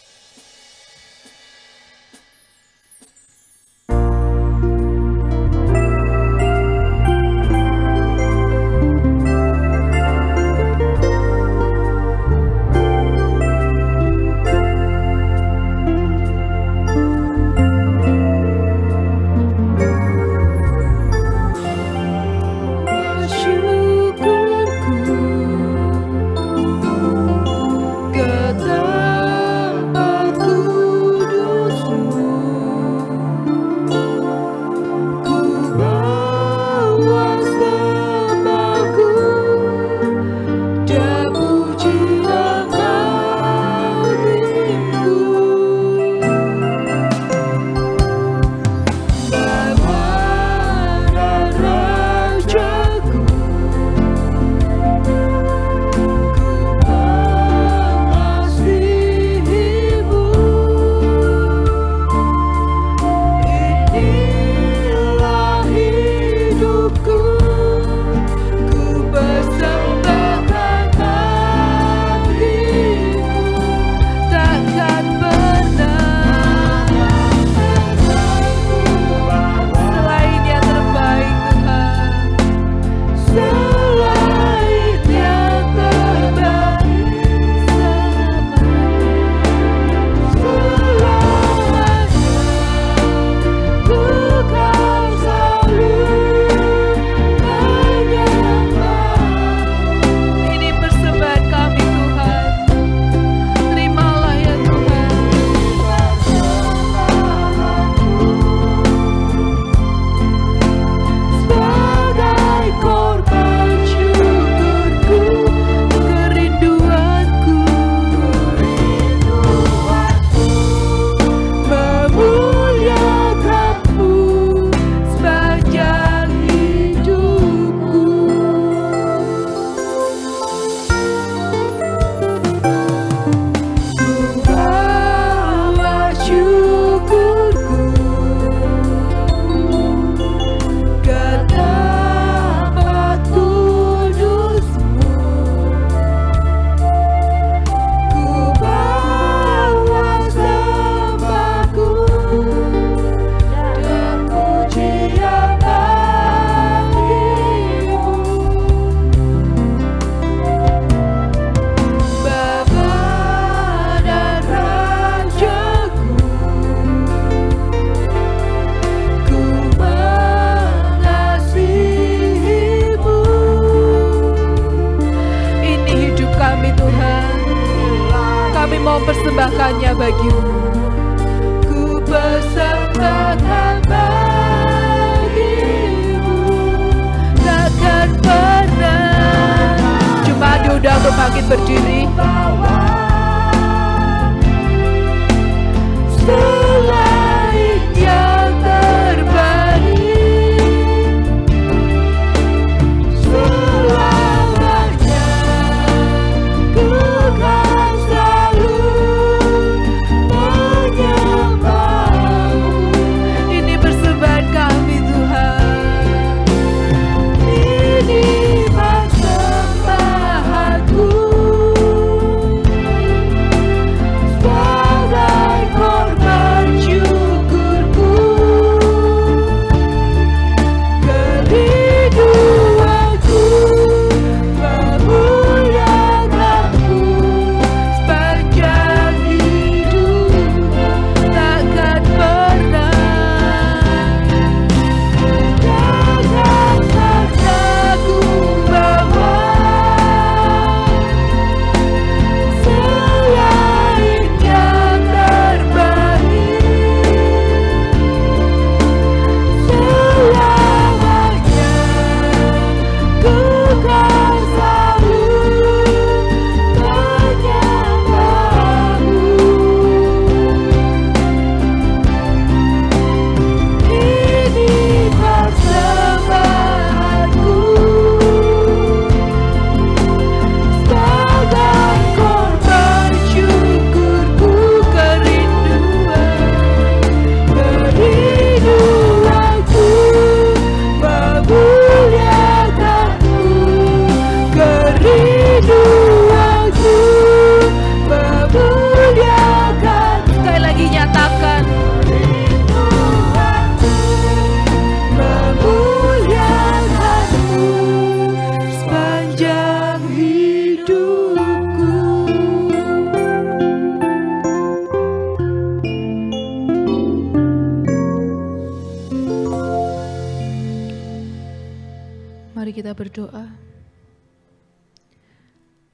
Persembahkannya bagimu. Ku persembahkan bagimu, takkan pernah. Cuma diundang untuk bangkit berdiri. Selain yang terbaik, selamat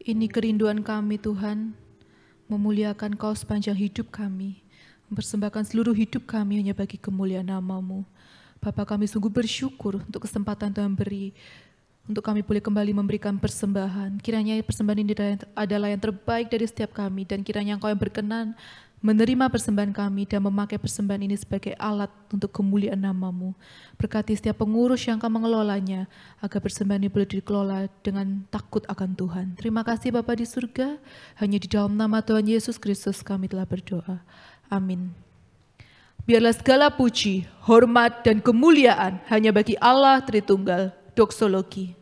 Ini kerinduan kami Tuhan, memuliakan Kau sepanjang hidup kami, mempersembahkan seluruh hidup kami hanya bagi kemuliaan nama-Mu. Bapa, kami sungguh bersyukur untuk kesempatan Tuhan beri, untuk kami boleh kembali memberikan persembahan. Kiranya persembahan ini adalah yang terbaik dari setiap kami, dan kiranya Engkau yang berkenan menerima persembahan kami dan memakai persembahan ini sebagai alat untuk kemuliaan nama-Mu. Berkati setiap pengurus yang akan mengelolanya, agar persembahan ini boleh dikelola dengan takut akan Tuhan. Terima kasih Bapa di surga, hanya di dalam nama Tuhan Yesus Kristus kami telah berdoa. Amin. Biarlah segala puji, hormat, dan kemuliaan hanya bagi Allah Tritunggal. Doksologi.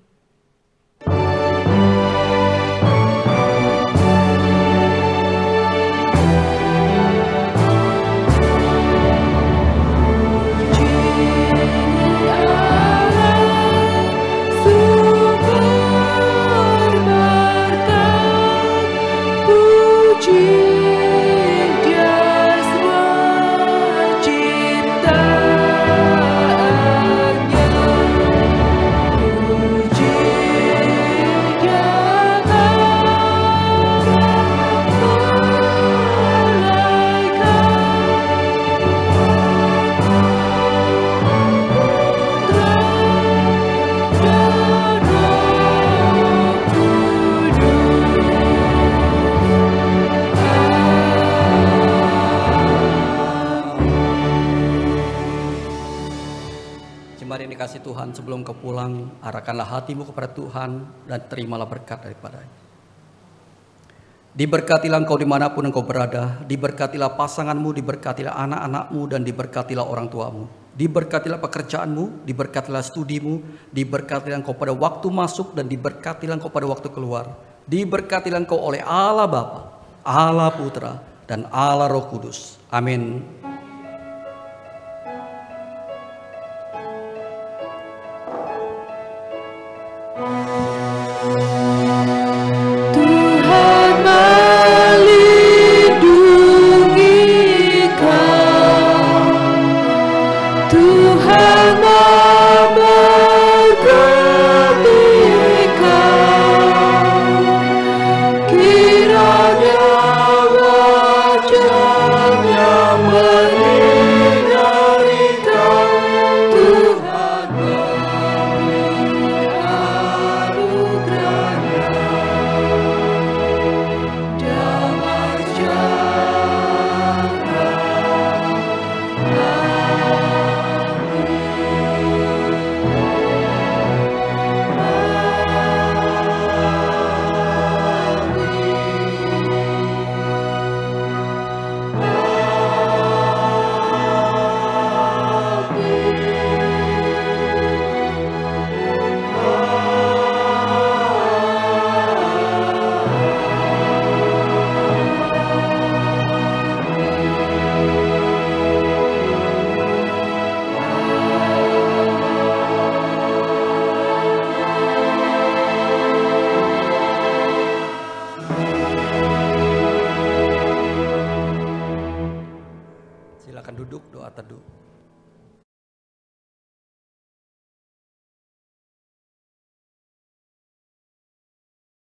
Kasih Tuhan, sebelum kau pulang, arahkanlah hatimu kepada Tuhan dan terimalah berkat daripadanya. Diberkatilah engkau dimanapun engkau berada, diberkatilah pasanganmu, diberkatilah anak-anakmu, dan diberkatilah orang tuamu. Diberkatilah pekerjaanmu, diberkatilah studimu, diberkatilah engkau pada waktu masuk, dan diberkatilah engkau pada waktu keluar. Diberkatilah engkau oleh Allah Bapa, Allah Putra, dan Allah Roh Kudus. Amin.